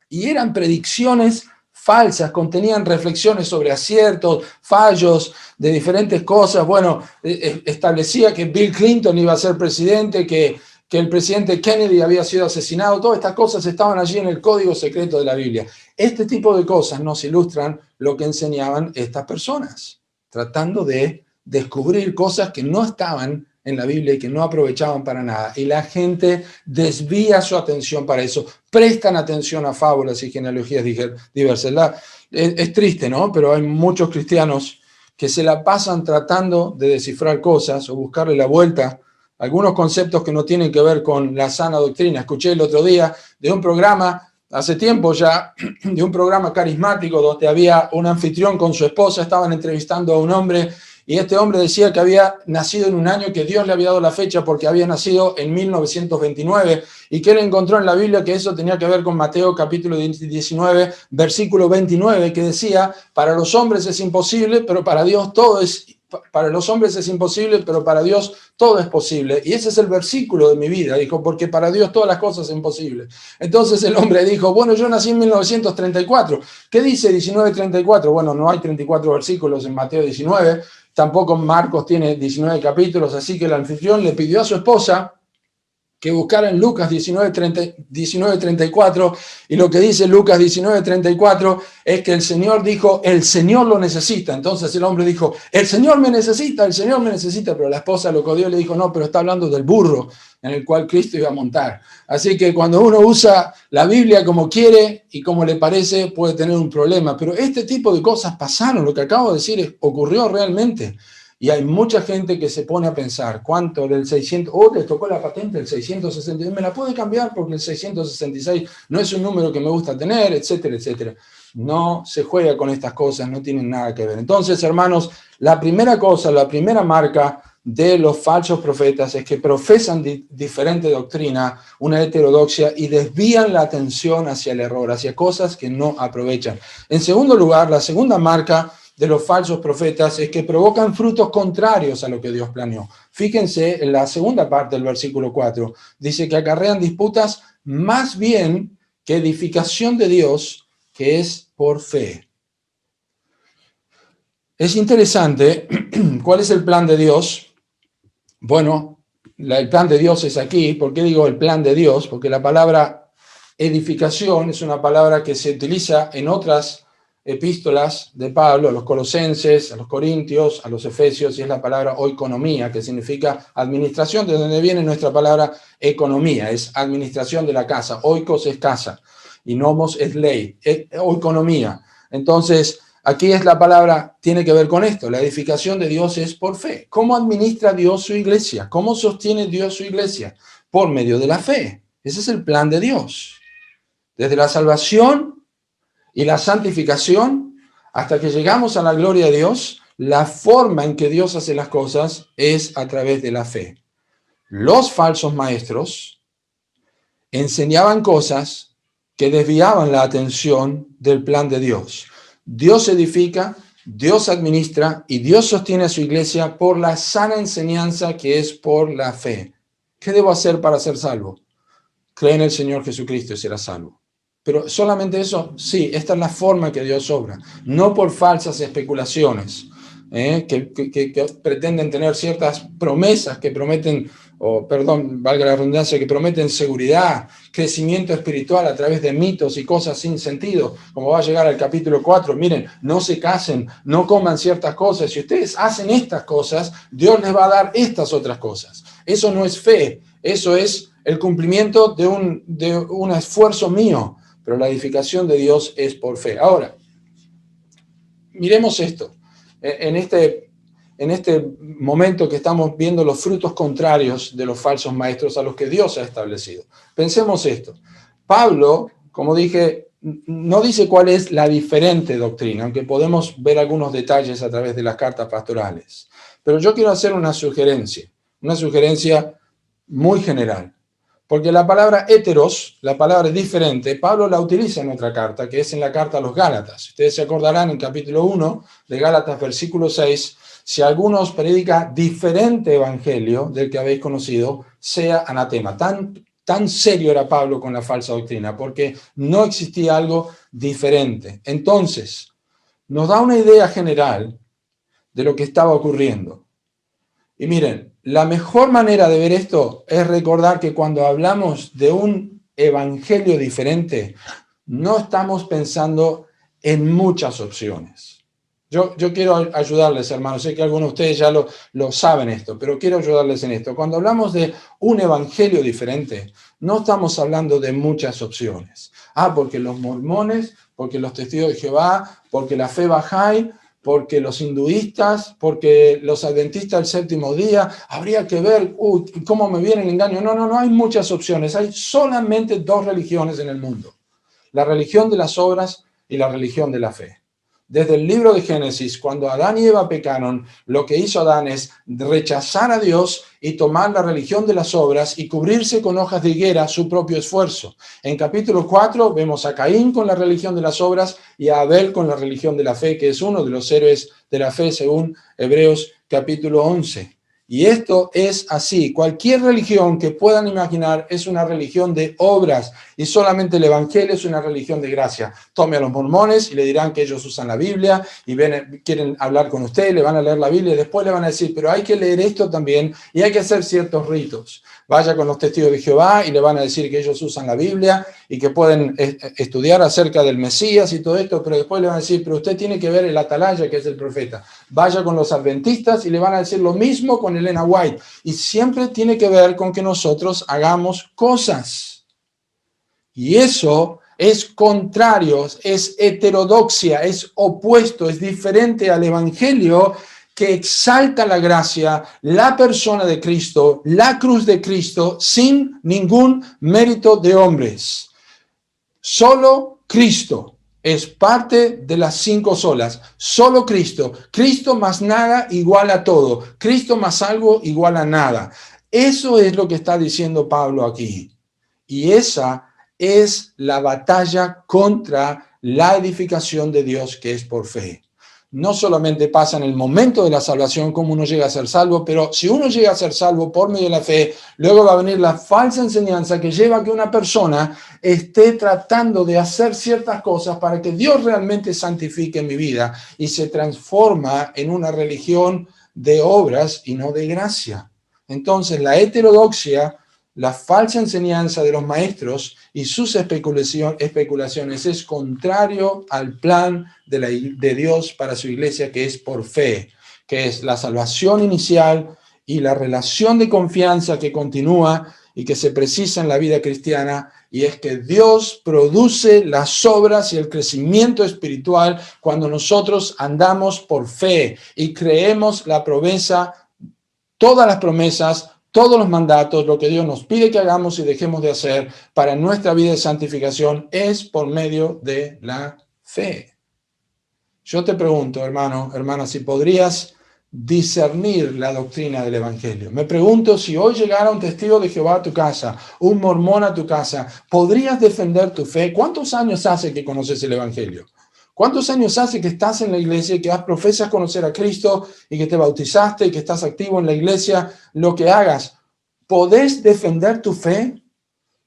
y eran predicciones falsas, contenían reflexiones sobre aciertos, fallos de diferentes cosas. Bueno, establecía que Bill Clinton iba a ser presidente, que que el presidente Kennedy había sido asesinado. Todas estas cosas estaban allí en el código secreto de la Biblia. Este tipo de cosas nos ilustran lo que enseñaban estas personas, tratando de descubrir cosas que no estaban en la Biblia y que no aprovechaban para nada. Y la gente desvía su atención para eso. Prestan atención a fábulas y genealogías diversas. Es triste, ¿no? Pero hay muchos cristianos que se la pasan tratando de descifrar cosas o buscarle la vuelta a algunos conceptos que no tienen que ver con la sana doctrina. Escuché el otro día de un programa, hace tiempo ya, de un programa carismático donde había un anfitrión con su esposa, estaban entrevistando a un hombre y este hombre decía que había nacido en un año que Dios le había dado la fecha porque había nacido en 1929 y que él encontró en la Biblia que eso tenía que ver con Mateo capítulo 19, versículo 29, que decía, para los hombres es imposible, pero para Dios todo es, para los hombres es imposible, pero para Dios todo es posible. Y ese es el versículo de mi vida, dijo, porque para Dios todas las cosas son posibles. Entonces el hombre dijo, bueno, yo nací en 1934. ¿Qué dice 1934? Bueno, no hay 34 versículos en Mateo 19. Tampoco Marcos tiene 19 capítulos, así que el anfitrión le pidió a su esposa que buscara en Lucas 19:34, y lo que dice Lucas 19:34 es que el Señor dijo, el Señor lo necesita. Entonces el hombre dijo, el Señor me necesita, pero la esposa lo codió y le dijo, no, pero está hablando del burro en el cual Cristo iba a montar. Así que cuando uno usa la Biblia como quiere y como le parece, puede tener un problema. Pero este tipo de cosas pasaron, lo que acabo de decir ocurrió realmente. Y hay mucha gente que se pone a pensar, ¿cuánto del 600? Le tocó la patente del 666, me la puede cambiar porque el 666 no es un número que me gusta tener, etcétera, etcétera. No se juega con estas cosas, no tienen nada que ver. Entonces, hermanos, la primera cosa, la primera marca de los falsos profetas es que profesan diferente doctrina, una heterodoxia, y desvían la atención hacia el error, hacia cosas que no aprovechan. En segundo lugar, la segunda marca de los falsos profetas es que provocan frutos contrarios a lo que Dios planeó. Fíjense en la segunda parte del versículo 4. Dice que acarrean disputas más bien que edificación de Dios, que es por fe. Es interesante, ¿cuál es el plan de Dios? Bueno, el plan de Dios es aquí. ¿Por qué digo el plan de Dios? Porque la palabra edificación es una palabra que se utiliza en otras epístolas de Pablo, a los colosenses, a los corintios, a los efesios, y es la palabra oikonomía, que significa administración, de donde viene nuestra palabra economía, es administración de la casa. Oikos es casa y nomos es ley, oikonomía. Entonces, aquí es la palabra, tiene que ver con esto, la edificación de Dios es por fe. ¿Cómo administra Dios su iglesia? ¿Cómo sostiene Dios su iglesia? Por medio de la fe. Ese es el plan de Dios. Desde la salvación y la santificación, hasta que llegamos a la gloria de Dios, la forma en que Dios hace las cosas es a través de la fe. Los falsos maestros enseñaban cosas que desviaban la atención del plan de Dios. Dios edifica, Dios administra y Dios sostiene a su iglesia por la sana enseñanza que es por la fe. ¿Qué debo hacer para ser salvo? Cree en el Señor Jesucristo y serás salvo. Pero solamente eso, sí, esta es la forma que Dios obra, no por falsas especulaciones, que pretenden tener ciertas promesas que prometen, valga la redundancia, que prometen seguridad, crecimiento espiritual a través de mitos y cosas sin sentido, como va a llegar al capítulo 4. Miren, no se casen, no coman ciertas cosas. Si ustedes hacen estas cosas, Dios les va a dar estas otras cosas. Eso no es fe, eso es el cumplimiento de un esfuerzo mío. Pero la edificación de Dios es por fe. Ahora, miremos esto. En este momento que estamos viendo los frutos contrarios de los falsos maestros a los que Dios ha establecido. Pensemos esto. Pablo, como dije, no dice cuál es la diferente doctrina, aunque podemos ver algunos detalles a través de las cartas pastorales. Pero yo quiero hacer una sugerencia muy general. Porque la palabra heteros, la palabra diferente, Pablo la utiliza en otra carta, que es en la carta a los Gálatas. Ustedes se acordarán en capítulo 1 de Gálatas, versículo 6, si alguno os predica diferente evangelio del que habéis conocido, sea anatema. Tan serio era Pablo con la falsa doctrina, porque no existía algo diferente. Entonces, nos da una idea general de lo que estaba ocurriendo. Y miren, la mejor manera de ver esto es recordar que cuando hablamos de un evangelio diferente, no estamos pensando en muchas opciones. Yo quiero ayudarles, hermanos. Sé que algunos de ustedes ya lo saben esto, pero quiero ayudarles en esto. Cuando hablamos de un evangelio diferente, no estamos hablando de muchas opciones. Porque los mormones, porque los testigos de Jehová, porque la fe Bahá'í, porque los hinduistas, porque los adventistas del séptimo día, habría que ver cómo me viene el engaño. No hay muchas opciones. Hay solamente dos religiones en el mundo: la religión de las obras y la religión de la fe. Desde el libro de Génesis, cuando Adán y Eva pecaron, lo que hizo Adán es rechazar a Dios y tomar la religión de las obras y cubrirse con hojas de higuera su propio esfuerzo. En capítulo 4 vemos a Caín con la religión de las obras y a Abel con la religión de la fe, que es uno de los héroes de la fe según Hebreos capítulo 11. Y esto es así. Cualquier religión que puedan imaginar es una religión de obras y solamente el evangelio es una religión de gracia. Tome a los mormones y le dirán que ellos usan la Biblia y quieren hablar con usted, le van a leer la Biblia y después le van a decir, pero hay que leer esto también y hay que hacer ciertos ritos. Vaya con los testigos de Jehová y le van a decir que ellos usan la Biblia y que pueden estudiar acerca del Mesías y todo esto, pero después le van a decir, pero usted tiene que ver el atalaya, que es el profeta. Vaya con los adventistas y le van a decir lo mismo con Elena White. Y siempre tiene que ver con que nosotros hagamos cosas. Y eso es contrario, es heterodoxia, es opuesto, es diferente al evangelio que exalta la gracia, la persona de Cristo, la cruz de Cristo, sin ningún mérito de hombres. Solo Cristo es parte de las 5 solas. Solo Cristo. Cristo más nada igual a todo. Cristo más algo igual a nada. Eso es lo que está diciendo Pablo aquí. Y esa es la batalla contra la edificación de Dios, que es por fe. No solamente pasa en el momento de la salvación cómo uno llega a ser salvo, pero si uno llega a ser salvo por medio de la fe, luego va a venir la falsa enseñanza que lleva a que una persona esté tratando de hacer ciertas cosas para que Dios realmente santifique mi vida y se transforma en una religión de obras y no de gracia. Entonces, la heterodoxia, la falsa enseñanza de los maestros y sus especulaciones es contrario al plan de Dios para su iglesia, que es por fe, que es la salvación inicial y la relación de confianza que continúa y que se precisa en la vida cristiana, y es que Dios produce las obras y el crecimiento espiritual cuando nosotros andamos por fe y creemos la promesa, todas las promesas, todos los mandatos, lo que Dios nos pide que hagamos y dejemos de hacer para nuestra vida de santificación es por medio de la fe. Yo te pregunto, hermano, hermana, si podrías discernir la doctrina del evangelio. Me pregunto, si hoy llegara un testigo de Jehová a tu casa, un mormón a tu casa, ¿podrías defender tu fe? ¿Cuántos años hace que conoces el evangelio? ¿Cuántos años hace que estás en la iglesia y que profesas conocer a Cristo y que te bautizaste y que estás activo en la iglesia? Lo que hagas, ¿podés defender tu fe?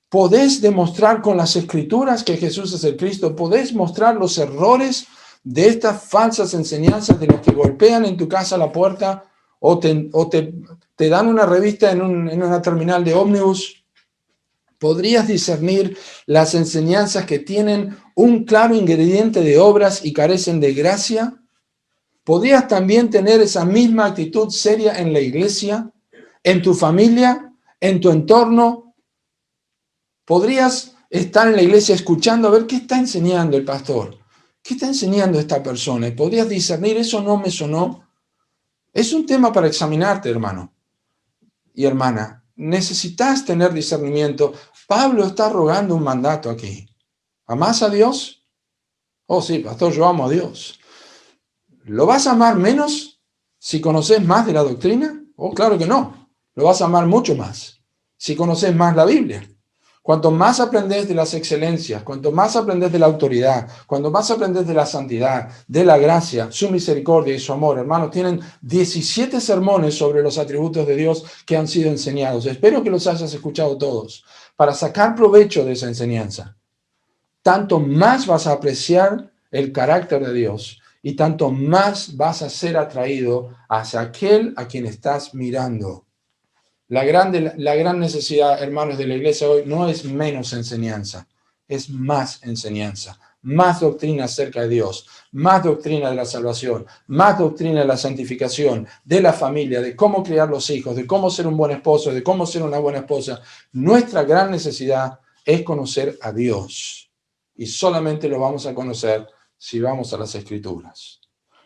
¿Podés demostrar con las escrituras que Jesús es el Cristo? ¿Podés mostrar los errores de estas falsas enseñanzas de los que golpean en tu casa la puerta o te dan una revista en una terminal de ómnibus? ¿Podrías discernir las enseñanzas que tienen un claro ingrediente de obras y carecen de gracia? ¿Podrías también tener esa misma actitud seria en la iglesia, en tu familia, en tu entorno? ¿Podrías estar en la iglesia escuchando a ver qué está enseñando el pastor? ¿Qué está enseñando esta persona? ¿Y podrías discernir, eso no me sonó? Es un tema para examinarte, hermano y hermana. Necesitas tener discernimiento. Pablo está rogando un mandato aquí. ¿Amás a Dios? Oh, sí, pastor, yo amo a Dios. ¿Lo vas a amar menos si conoces más de la doctrina? Oh, claro que no. Lo vas a amar mucho más si conoces más la Biblia. Cuanto más aprendes de las excelencias, cuanto más aprendes de la autoridad, cuanto más aprendes de la santidad, de la gracia, su misericordia y su amor. Hermanos, tienen 17 sermones sobre los atributos de Dios que han sido enseñados. Espero que los hayas escuchado todos para sacar provecho de esa enseñanza. Tanto más vas a apreciar el carácter de Dios y tanto más vas a ser atraído hacia aquel a quien estás mirando. La gran necesidad, hermanos, de la iglesia hoy no es menos enseñanza, es más enseñanza, más doctrina acerca de Dios, más doctrina de la salvación, más doctrina de la santificación, de la familia, de cómo criar los hijos, de cómo ser un buen esposo, de cómo ser una buena esposa. Nuestra gran necesidad es conocer a Dios, y solamente lo vamos a conocer si vamos a las Escrituras.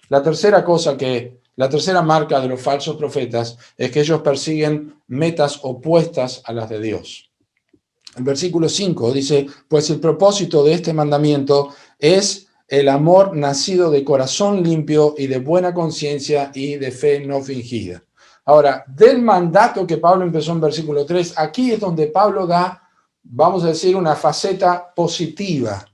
La tercera marca de los falsos profetas es que ellos persiguen metas opuestas a las de Dios. El versículo 5 dice, pues el propósito de este mandamiento es el amor nacido de corazón limpio y de buena conciencia y de fe no fingida. Ahora, del mandato que Pablo empezó en versículo 3, aquí es donde Pablo da, vamos a decir, una faceta positiva,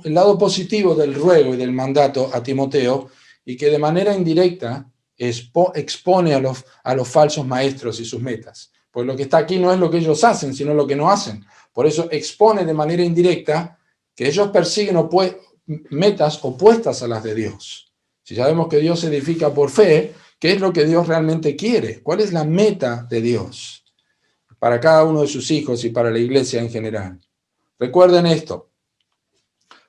el lado positivo del ruego y del mandato a Timoteo, y que de manera indirecta expone a los falsos maestros y sus metas. Pues lo que está aquí no es lo que ellos hacen, sino lo que no hacen. Por eso expone de manera indirecta que ellos persiguen metas opuestas a las de Dios. Si sabemos que Dios se edifica por fe, ¿qué es lo que Dios realmente quiere? ¿Cuál es la meta de Dios para cada uno de sus hijos y para la iglesia en general? Recuerden esto.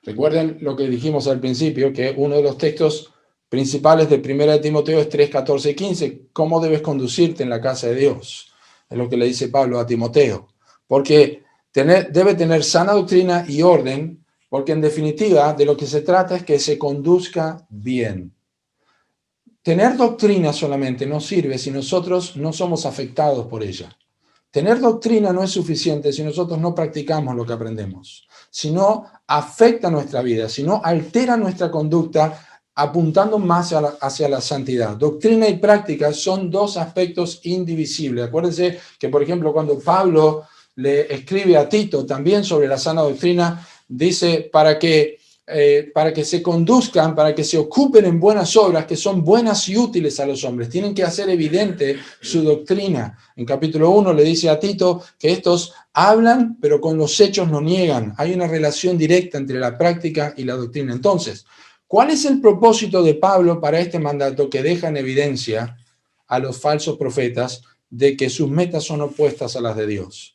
Recuerden lo que dijimos al principio, que uno de los textos principales de 1 Timoteo es 3, 14 y 15. ¿Cómo debes conducirte en la casa de Dios? Es lo que le dice Pablo a Timoteo. Porque debe tener sana doctrina y orden, porque en definitiva de lo que se trata es que se conduzca bien. Tener doctrina solamente no sirve si nosotros no somos afectados por ella. Tener doctrina no es suficiente si nosotros no practicamos lo que aprendemos, si no afecta nuestra vida, si no altera nuestra conducta apuntando más hacia la santidad. Doctrina y práctica son dos aspectos indivisibles. Acuérdense que, por ejemplo, cuando Pablo le escribe a Tito también sobre la sana doctrina, dice para que se conduzcan, para que se ocupen en buenas obras que son buenas y útiles a los hombres. Tienen que hacer evidente su doctrina. En capítulo 1 le dice a Tito que estos hablan, pero con los hechos no niegan. Hay una relación directa entre la práctica y la doctrina. Entonces, ¿cuál es el propósito de Pablo para este mandato que deja en evidencia a los falsos profetas de que sus metas son opuestas a las de Dios?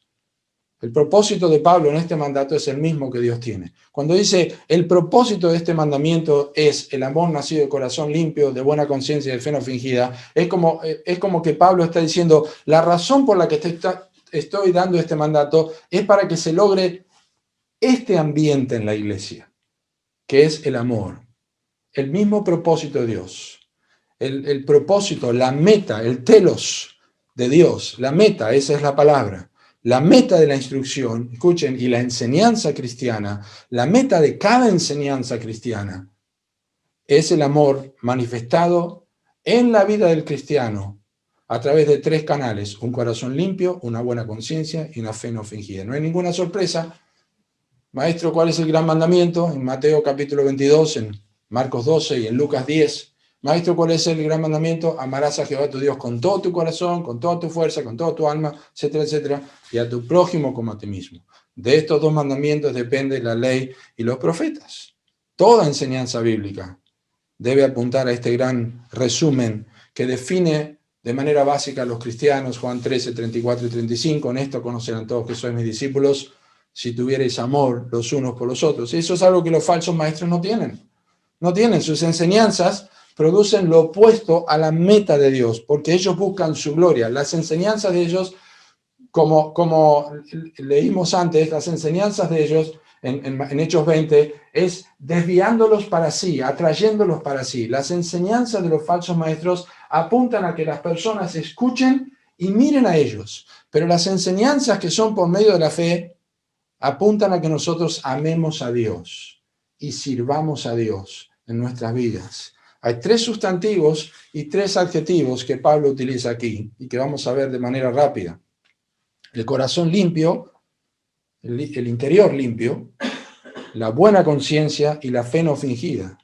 El propósito de Pablo en este mandato es el mismo que Dios tiene. Cuando dice el propósito de este mandamiento es el amor nacido de corazón limpio, de buena conciencia y de fe no fingida, es como que Pablo está diciendo, la razón por la que estoy dando este mandato es para que se logre este ambiente en la iglesia, que es el amor. El mismo propósito de Dios. El propósito, la meta, el telos de Dios, la meta, esa es la palabra. La meta de la instrucción, escuchen, y la enseñanza cristiana, la meta de cada enseñanza cristiana es el amor manifestado en la vida del cristiano a través de tres canales: un corazón limpio, una buena conciencia y una fe no fingida. No hay ninguna sorpresa. Maestro, ¿cuál es el gran mandamiento? En Mateo capítulo 22, en Marcos 12 y en Lucas 10. Maestro, ¿cuál es el gran mandamiento? Amarás a Jehová tu Dios con todo tu corazón, con toda tu fuerza, con toda tu alma, etcétera, etcétera, y a tu prójimo como a ti mismo. De estos dos mandamientos depende la ley y los profetas. Toda enseñanza bíblica debe apuntar a este gran resumen que define de manera básica a los cristianos. Juan 13, 34 y 35. En esto conocerán todos que sois mis discípulos, si tuvierais amor los unos por los otros. Y eso es algo que los falsos maestros no tienen. No tienen. Sus enseñanzas producen lo opuesto a la meta de Dios, porque ellos buscan su gloria. Las enseñanzas de ellos, como leímos antes, las enseñanzas de ellos en Hechos 20, es desviándolos para sí, atrayéndolos para sí. Las enseñanzas de los falsos maestros apuntan a que las personas escuchen y miren a ellos, pero las enseñanzas que son por medio de la fe apuntan a que nosotros amemos a Dios y sirvamos a Dios en nuestras vidas. Hay tres sustantivos y tres adjetivos que Pablo utiliza aquí y que vamos a ver de manera rápida. El corazón limpio, el interior limpio, la buena conciencia y la fe no fingida.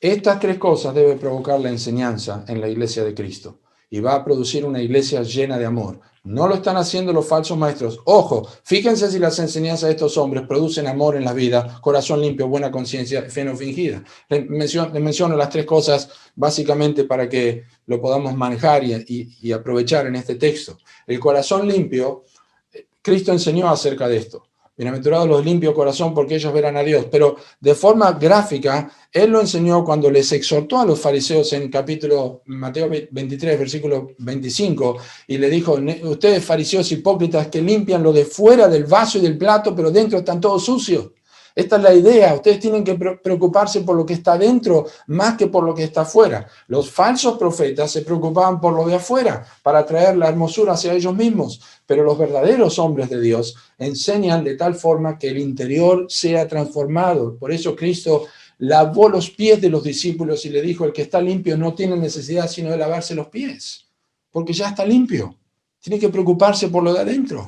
Estas tres cosas deben provocar la enseñanza en la iglesia de Cristo. y va a producir una iglesia llena de amor. No lo están haciendo los falsos maestros. Ojo, fíjense si las enseñanzas de estos hombres producen amor en la vida, corazón limpio, buena conciencia, fe no fingida. Les menciono las tres cosas básicamente para que lo podamos manejar y aprovechar en este texto. El corazón limpio, Cristo enseñó acerca de esto. Bienaventurados los limpios corazón, porque ellos verán a Dios. Pero de forma gráfica, Él lo enseñó cuando les exhortó a los fariseos en capítulo Mateo 23, versículo 25, y le dijo, ustedes fariseos hipócritas que limpian lo de fuera del vaso y del plato, pero dentro están todos sucios. Esta es la idea. Ustedes tienen que preocuparse por lo que está dentro más que por lo que está afuera. Los falsos profetas se preocupaban por lo de afuera para traer la hermosura hacia ellos mismos, pero los verdaderos hombres de Dios enseñan de tal forma que el interior sea transformado. Por eso Cristo lavó los pies de los discípulos y le dijo, el que está limpio no tiene necesidad sino de lavarse los pies, porque ya está limpio. Tiene que preocuparse por lo de adentro.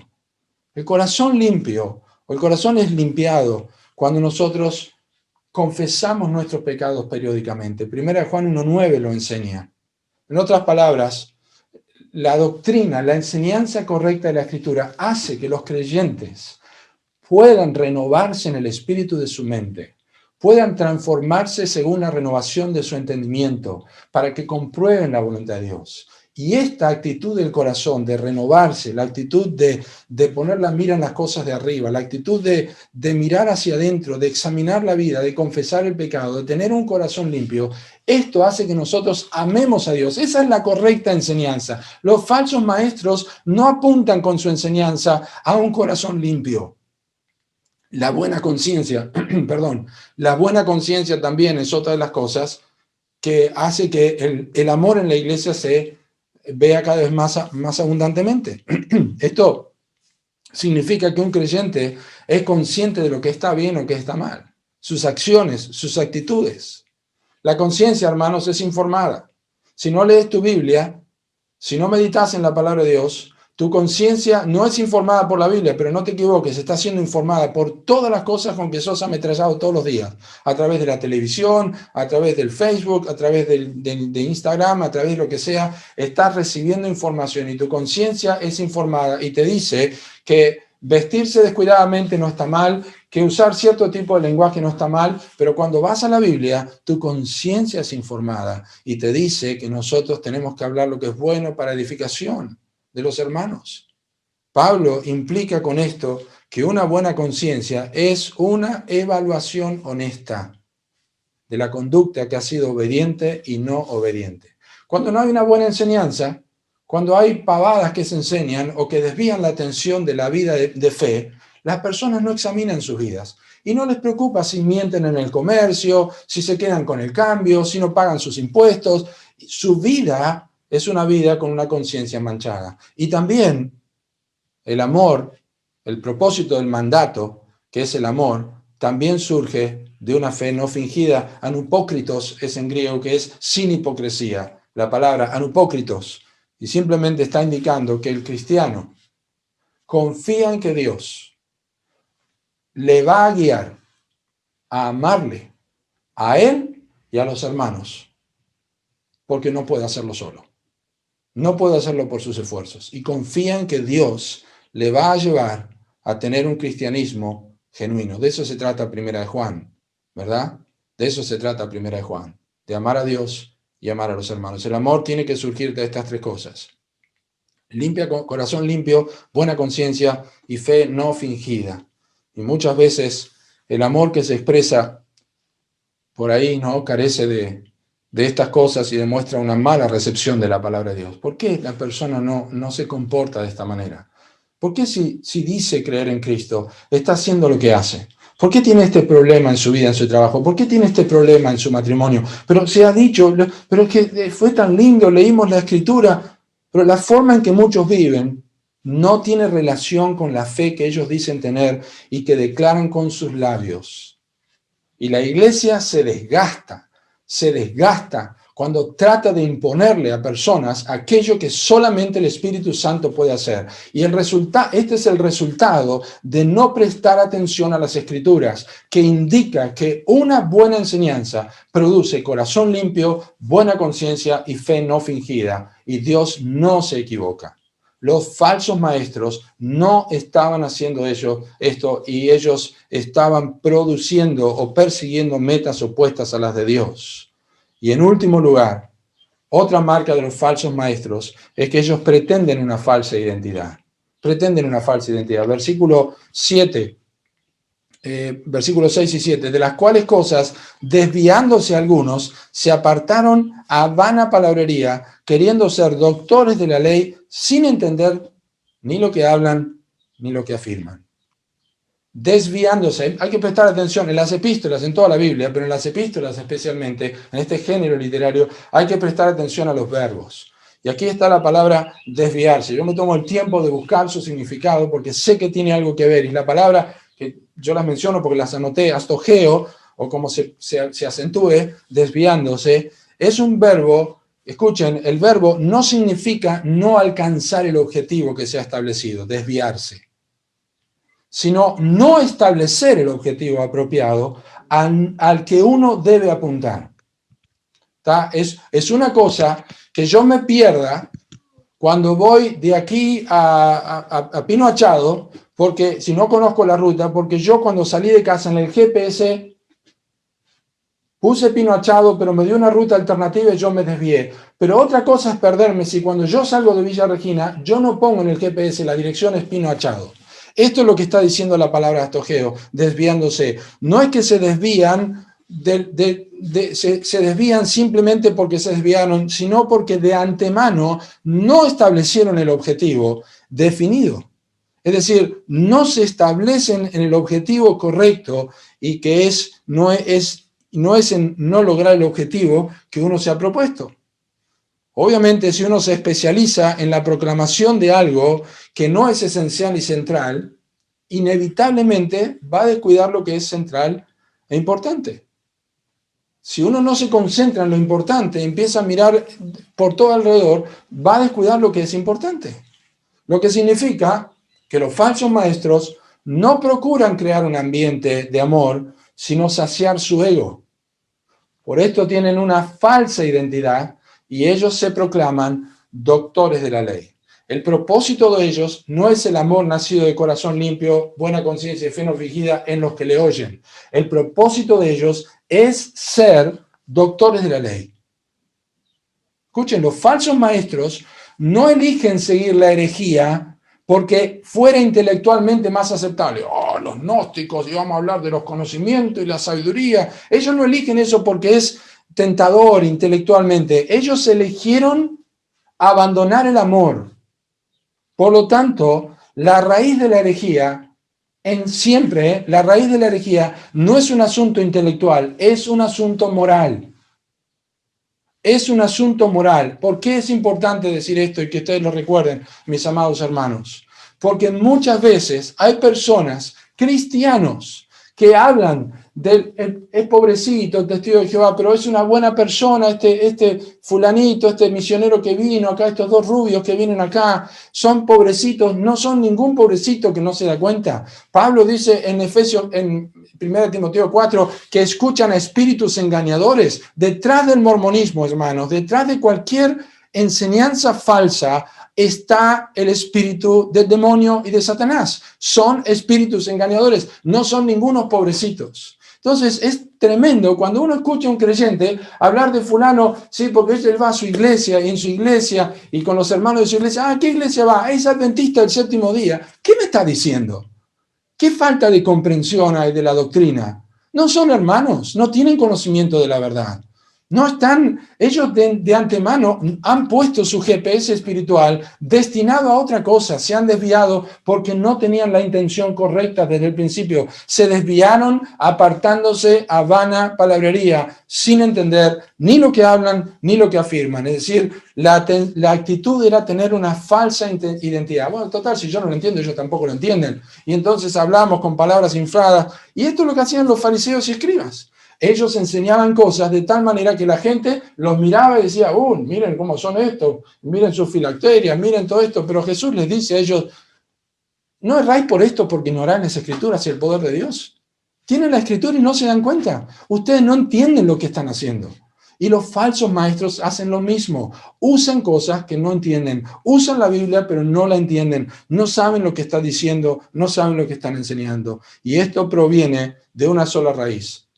El corazón limpio, o el corazón es limpiado cuando nosotros confesamos nuestros pecados periódicamente. Primera de Juan 1:9 lo enseña. En otras palabras, la doctrina, la enseñanza correcta de la Escritura hace que los creyentes puedan renovarse en el espíritu de su mente, puedan transformarse según la renovación de su entendimiento, para que comprueben la voluntad de Dios. Y esta actitud del corazón de renovarse, la actitud de poner la mira en las cosas de arriba, la actitud de mirar hacia adentro, de examinar la vida, de confesar el pecado, de tener un corazón limpio, esto hace que nosotros amemos a Dios. Esa es la correcta enseñanza. Los falsos maestros no apuntan con su enseñanza a un corazón limpio. La buena conciencia, perdón, la buena conciencia también es otra de las cosas que hace que el amor en la iglesia se vea cada vez más abundantemente. Esto significa que un creyente es consciente de lo que está bien o que está mal, sus acciones, sus actitudes. La conciencia, hermanos, es informada. Si no lees tu Biblia, si no meditas en la palabra de Dios, tu conciencia no es informada por la Biblia, pero no te equivoques, está siendo informada por todas las cosas con que sos ametrallado todos los días, a través de la televisión, a través del Facebook, a través de Instagram, a través de lo que sea, estás recibiendo información y tu conciencia es informada y te dice que vestirse descuidadamente no está mal, que usar cierto tipo de lenguaje no está mal, pero cuando vas a la Biblia, tu conciencia es informada y te dice que nosotros tenemos que hablar lo que es bueno para edificación de los hermanos. Pablo implica con esto que una buena conciencia es una evaluación honesta de la conducta que ha sido obediente y no obediente. Cuando no hay una buena enseñanza, cuando hay pavadas que se enseñan o que desvían la atención de la vida de fe, las personas no examinan sus vidas y no les preocupa si mienten en el comercio, si se quedan con el cambio, si no pagan sus impuestos. Su vida es una vida con una conciencia manchada. Y también el amor, el propósito del mandato, que es el amor, también surge de una fe no fingida. Anupócritos es en griego, que es sin hipocresía. La palabra anupócritos. Y simplemente está indicando que el cristiano confía en que Dios le va a guiar a amarle a él y a los hermanos, porque no puede hacerlo solo. No puede hacerlo por sus esfuerzos. Y confía en que Dios le va a llevar a tener un cristianismo genuino. De eso se trata Primera de Juan, ¿verdad? De eso se trata Primera de Juan. De amar a Dios y amar a los hermanos. El amor tiene que surgir de estas tres cosas. Corazón limpio, buena conciencia y fe no fingida. Y muchas veces el amor que se expresa por ahí no carece de estas cosas y demuestra una mala recepción de la palabra de Dios. ¿Por qué la persona no se comporta de esta manera? ¿Por qué si dice creer en Cristo, está haciendo lo que hace? ¿Por qué tiene este problema en su vida, en su trabajo? ¿Por qué tiene este problema en su matrimonio? Pero se ha dicho, pero es que fue tan lindo, leímos la Escritura, pero la forma en que muchos viven no tiene relación con la fe que ellos dicen tener y que declaran con sus labios. Y la iglesia se desgasta cuando trata de imponerle a personas aquello que solamente el Espíritu Santo puede hacer. Y este es el resultado de no prestar atención a las Escrituras, que indica que una buena enseñanza produce corazón limpio, buena conciencia y fe no fingida. Y Dios no se equivoca. Los falsos maestros no estaban haciendo esto y ellos estaban produciendo o persiguiendo metas opuestas a las de Dios. Y en último lugar, otra marca de los falsos maestros es que ellos pretenden una falsa identidad. Pretenden una falsa identidad. Versículo 7. Versículos 6 y 7, de las cuales cosas, desviándose algunos, se apartaron a vana palabrería, queriendo ser doctores de la ley, sin entender ni lo que hablan, ni lo que afirman. Desviándose, hay que prestar atención en las epístolas, en toda la Biblia, pero en las epístolas especialmente, en este género literario, hay que prestar atención a los verbos. Y aquí está la palabra desviarse. Yo me tomo el tiempo de buscar su significado porque sé que tiene algo que ver. Y la palabra, que yo las menciono porque las anoté, astogeo, o como se acentúe, desviándose, es un verbo. Escuchen, el verbo no significa no alcanzar el objetivo que se ha establecido, desviarse, sino no establecer el objetivo apropiado al que uno debe apuntar. Es una cosa que yo me pierda cuando voy de aquí a Pino Achado, porque si no conozco la ruta, porque yo cuando salí de casa en el GPS puse Pino Achado, pero me dio una ruta alternativa y yo me desvié. Pero otra cosa es perderme si cuando yo salgo de Villa Regina, yo no pongo en el GPS la dirección es Pino Achado. Esto es lo que está diciendo la palabra astogeo, desviándose. No es que se desvían, se desvían simplemente porque se desviaron, sino porque de antemano no establecieron el objetivo definido. Es decir, no se establecen en el objetivo correcto y que no es en no lograr el objetivo que uno se ha propuesto. Obviamente, si uno se especializa en la proclamación de algo que no es esencial y central, inevitablemente va a descuidar lo que es central e importante. Si uno no se concentra en lo importante, empieza a mirar por todo alrededor, va a descuidar lo que es importante. Lo que significa que los falsos maestros no procuran crear un ambiente de amor, sino saciar su ego. Por esto tienen una falsa identidad y ellos se proclaman doctores de la ley. El propósito de ellos no es el amor nacido de corazón limpio, buena conciencia y fe no fingida en los que le oyen. El propósito de ellos es ser doctores de la ley. Escuchen, los falsos maestros no eligen seguir la herejía porque fuera intelectualmente más aceptable. Oh, los gnósticos, y vamos a hablar de los conocimientos y la sabiduría. Ellos no eligen eso porque es tentador intelectualmente. Ellos eligieron abandonar el amor. Por lo tanto, la raíz de la herejía, la raíz de la herejía no es un asunto intelectual, es un asunto moral. Es un asunto moral. ¿Por qué es importante decir esto y que ustedes lo recuerden, mis amados hermanos? Porque muchas veces hay personas, cristianos, que hablan es pobrecito, el testigo de Jehová, pero es una buena persona, este fulanito, este misionero que vino acá, estos dos rubios que vienen acá, son pobrecitos, no son ningún pobrecito que no se da cuenta. Pablo dice en Efesios, en 1 Timoteo 4, que escuchan a espíritus engañadores. Detrás del mormonismo, hermanos, detrás de cualquier enseñanza falsa, está el espíritu del demonio y de Satanás. Son espíritus engañadores, no son ningunos pobrecitos. Entonces es tremendo cuando uno escucha a un creyente hablar de fulano, sí, porque él va a su iglesia y en su iglesia y con los hermanos de su iglesia, ¿a qué iglesia va? Es adventista del séptimo día. ¿Qué me está diciendo? ¿Qué falta de comprensión hay de la doctrina? No son hermanos, no tienen conocimiento de la verdad. No están, ellos de antemano han puesto su GPS espiritual destinado a otra cosa, se han desviado porque no tenían la intención correcta desde el principio. Se desviaron apartándose a vana palabrería, sin entender ni lo que hablan ni lo que afirman. Es decir, la actitud era tener una falsa identidad. Bueno, total, si yo no lo entiendo, ellos tampoco lo entienden. Y entonces hablamos con palabras infladas. Y esto es lo que hacían los fariseos y escribas. Ellos enseñaban cosas de tal manera que la gente los miraba y decía, miren cómo son estos, miren sus filacterias, miren todo esto. Pero Jesús les dice a ellos, ¿no erráis por esto porque ignoráis las Escrituras y el poder de Dios? Tienen la Escritura y no se dan cuenta. Ustedes no entienden lo que están haciendo. Y los falsos maestros hacen lo mismo. Usan cosas que no entienden. Usan la Biblia, pero no la entienden. No saben lo que está diciendo, no saben lo que están enseñando. Y esto proviene de una sola raíz.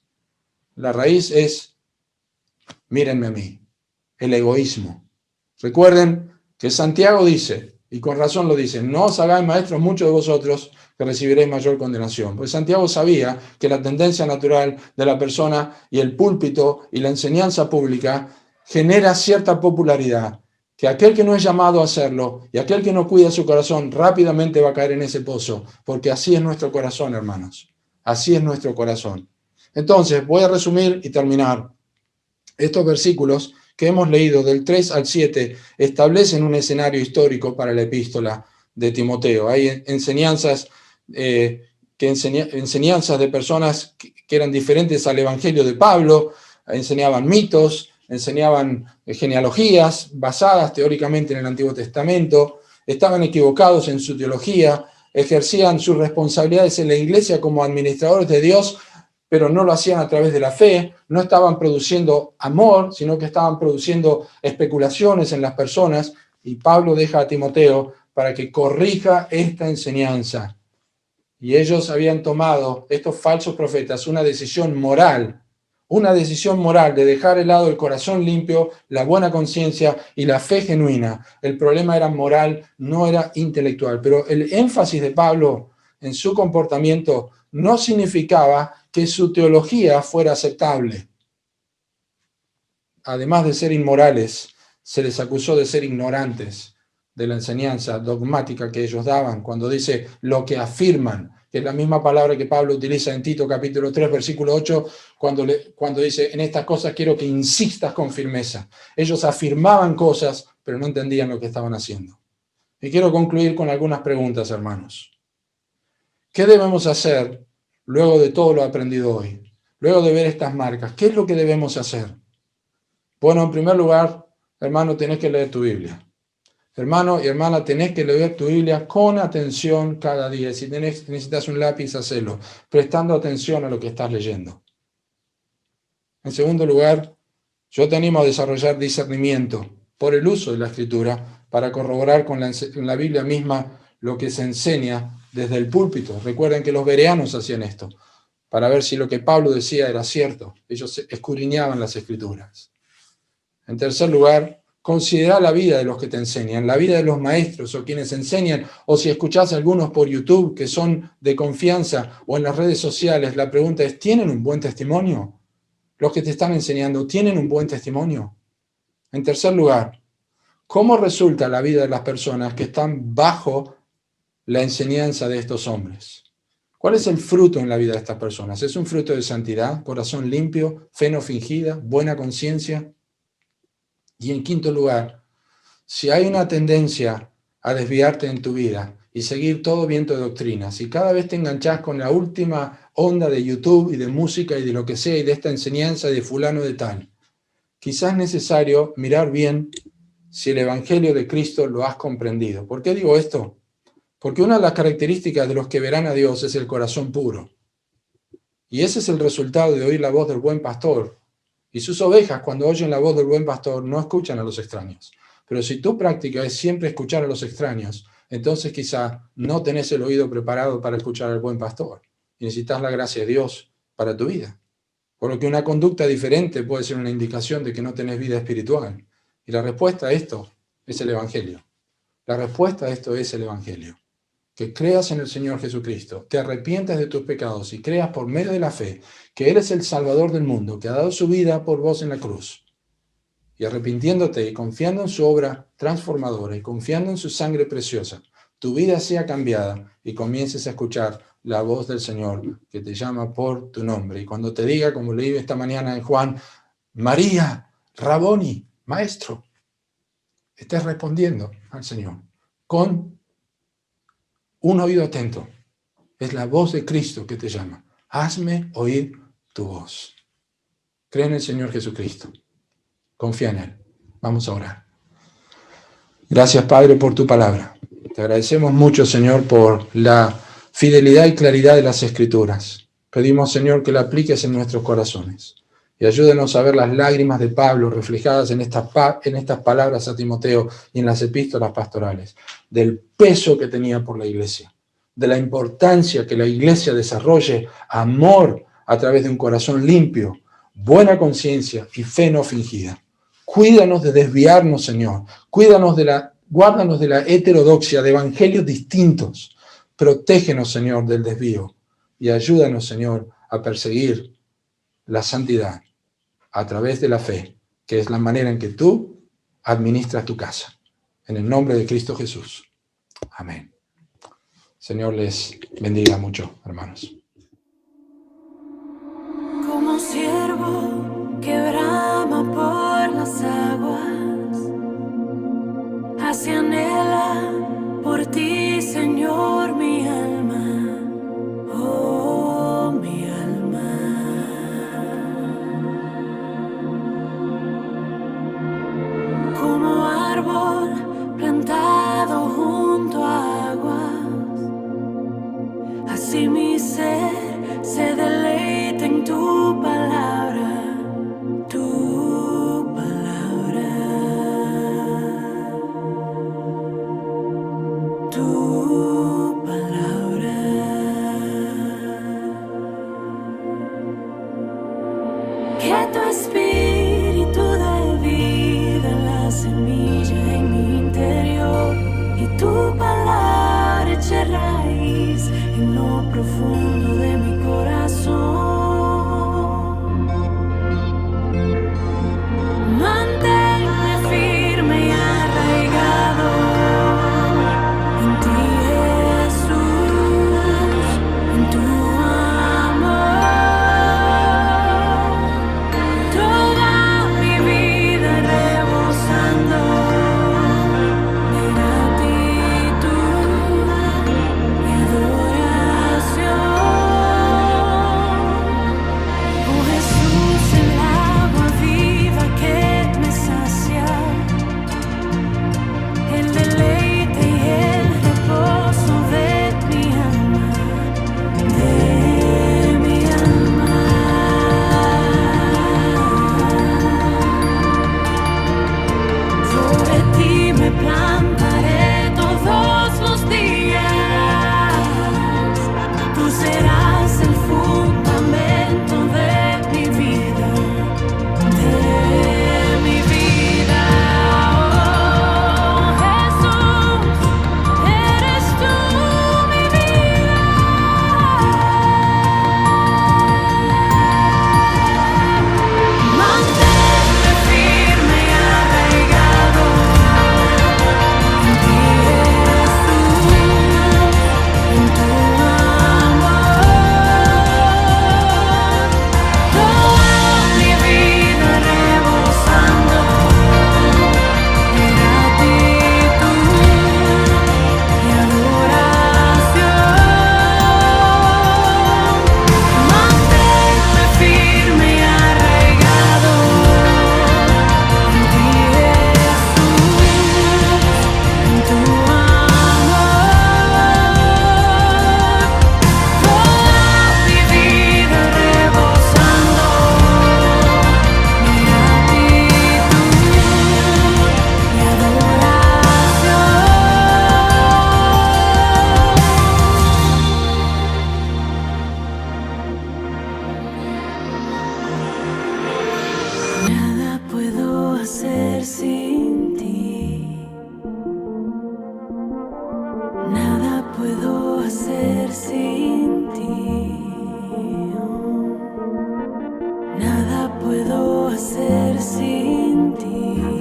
La raíz es, mírenme a mí, el egoísmo. Recuerden que Santiago dice, y con razón lo dice, no os hagáis maestros muchos de vosotros, que recibiréis mayor condenación. Pues Santiago sabía que la tendencia natural de la persona y el púlpito y la enseñanza pública genera cierta popularidad, que aquel que no es llamado a hacerlo y aquel que no cuida su corazón rápidamente va a caer en ese pozo, porque así es nuestro corazón, hermanos. Así es nuestro corazón. Entonces, voy a resumir y terminar. Estos versículos que hemos leído del 3 al 7 establecen un escenario histórico para la epístola de Timoteo. Hay enseñanzas, enseñanzas de personas que eran diferentes al evangelio de Pablo, enseñaban mitos, enseñaban genealogías basadas teóricamente en el Antiguo Testamento, estaban equivocados en su teología, ejercían sus responsabilidades en la iglesia como administradores de Dios, pero no lo hacían a través de la fe, no estaban produciendo amor, sino que estaban produciendo especulaciones en las personas, y Pablo deja a Timoteo para que corrija esta enseñanza. Y ellos habían tomado, estos falsos profetas, una decisión moral de dejar de lado el corazón limpio, la buena conciencia y la fe genuina. El problema era moral, no era intelectual, pero el énfasis de Pablo en su comportamiento no significaba que su teología fuera aceptable. Además de ser inmorales, se les acusó de ser ignorantes de la enseñanza dogmática que ellos daban, cuando dice lo que afirman, que es la misma palabra que Pablo utiliza en Tito capítulo 3, versículo 8, cuando dice, en estas cosas quiero que insistas con firmeza. Ellos afirmaban cosas, pero no entendían lo que estaban haciendo. Y quiero concluir con algunas preguntas, hermanos. ¿Qué debemos hacer luego de todo lo aprendido hoy? Luego de ver estas marcas, ¿qué es lo que debemos hacer? Bueno, en primer lugar, hermano, tenés que leer tu Biblia. Hermano y hermana, tenés que leer tu Biblia con atención cada día. Si necesitas un lápiz, hacelo, prestando atención a lo que estás leyendo. En segundo lugar, yo te animo a desarrollar discernimiento por el uso de la Escritura para corroborar con la Biblia misma lo que se enseña desde el púlpito. Recuerden que los bereanos hacían esto, para ver si lo que Pablo decía era cierto. Ellos escudriñaban las Escrituras. En tercer lugar, considera la vida de los que te enseñan, la vida de los maestros o quienes enseñan, o si escuchás a algunos por YouTube que son de confianza o en las redes sociales, la pregunta es, ¿tienen un buen testimonio? Los que te están enseñando, ¿tienen un buen testimonio? En tercer lugar, ¿cómo resulta la vida de las personas que están bajo la enseñanza de estos hombres? ¿Cuál es el fruto en la vida de estas personas? ¿Es un fruto de santidad, corazón limpio, fe no fingida, buena conciencia? Y en quinto lugar, si hay una tendencia a desviarte en tu vida y seguir todo viento de doctrinas, y cada vez te enganchás con la última onda de YouTube y de música y de lo que sea, y de esta enseñanza de fulano de tal, quizás es necesario mirar bien si el Evangelio de Cristo lo has comprendido. ¿Por qué digo esto? Porque una de las características de los que verán a Dios es el corazón puro. Y ese es el resultado de oír la voz del buen pastor. Y sus ovejas, cuando oyen la voz del buen pastor, no escuchan a los extraños. Pero si tu práctica es siempre escuchar a los extraños, entonces quizá no tenés el oído preparado para escuchar al buen pastor. Y necesitas la gracia de Dios para tu vida. Por lo que una conducta diferente puede ser una indicación de que no tenés vida espiritual. Y la respuesta a esto es el Evangelio. La respuesta a esto es el Evangelio. Que creas en el Señor Jesucristo, te arrepientas de tus pecados y creas por medio de la fe que Él es el Salvador del mundo, que ha dado su vida por vos en la cruz. Y arrepintiéndote y confiando en su obra transformadora y confiando en su sangre preciosa, tu vida sea cambiada y comiences a escuchar la voz del Señor que te llama por tu nombre. Y cuando te diga, como leí esta mañana en Juan, María, Raboni, Maestro, estés respondiendo al Señor con un oído atento. Es la voz de Cristo que te llama. Hazme oír tu voz. Cree en el Señor Jesucristo. Confía en Él. Vamos a orar. Gracias, Padre, por tu palabra. Te agradecemos mucho, Señor, por la fidelidad y claridad de las Escrituras. Pedimos, Señor, que la apliques en nuestros corazones y ayúdenos a ver las lágrimas de Pablo reflejadas en estas palabras a Timoteo y en las epístolas pastorales, del peso que tenía por la iglesia, de la importancia que la iglesia desarrolle amor a través de un corazón limpio, buena conciencia y fe no fingida. Cuídanos de desviarnos, Señor. Guárdanos de la heterodoxia, de evangelios distintos. Protégenos, Señor, del desvío y ayúdanos, Señor, a perseguir la santidad a través de la fe, que es la manera en que tú administras tu casa. En el nombre de Cristo Jesús. Amén. Señor les bendiga mucho, hermanos. Como siervo que brama por las aguas, así anhela por ti, Señor, mi alma, oh mi alma. Como árbol plantado junto a aguas, así mi ser se deleita en tu palabra, tu palabra, tu palabra. Que tu espíritu dé vida a la semilla en mi interior y tu palabra eche raíz en lo profundo de mi corazón. Manténme firme y arraigado en ti, Jesús, en tu amor. Toda mi vida rebosando de gratitud y adoración. Oh Jesús, el agua viva que me sacia, el deleite y el reposo de mi alma, de mi alma. Sobre ti me plantaré todos los días. Tú serás el fundamento de mi vida, de mi vida. Oh Jesús, eres tú mi vida. Manténme firme y arraigado en ti, Jesús, en tu amor. Toda mi vida rebosando de gratitud y adoración. Manténme firme y arraigado en ti, Jesús, en tu amor. Toda mi vida rebosando de gratitud y adoración. Nada puedo hacer sin ti. Nada puedo hacer sin ti. Nada puedo hacer sin ti.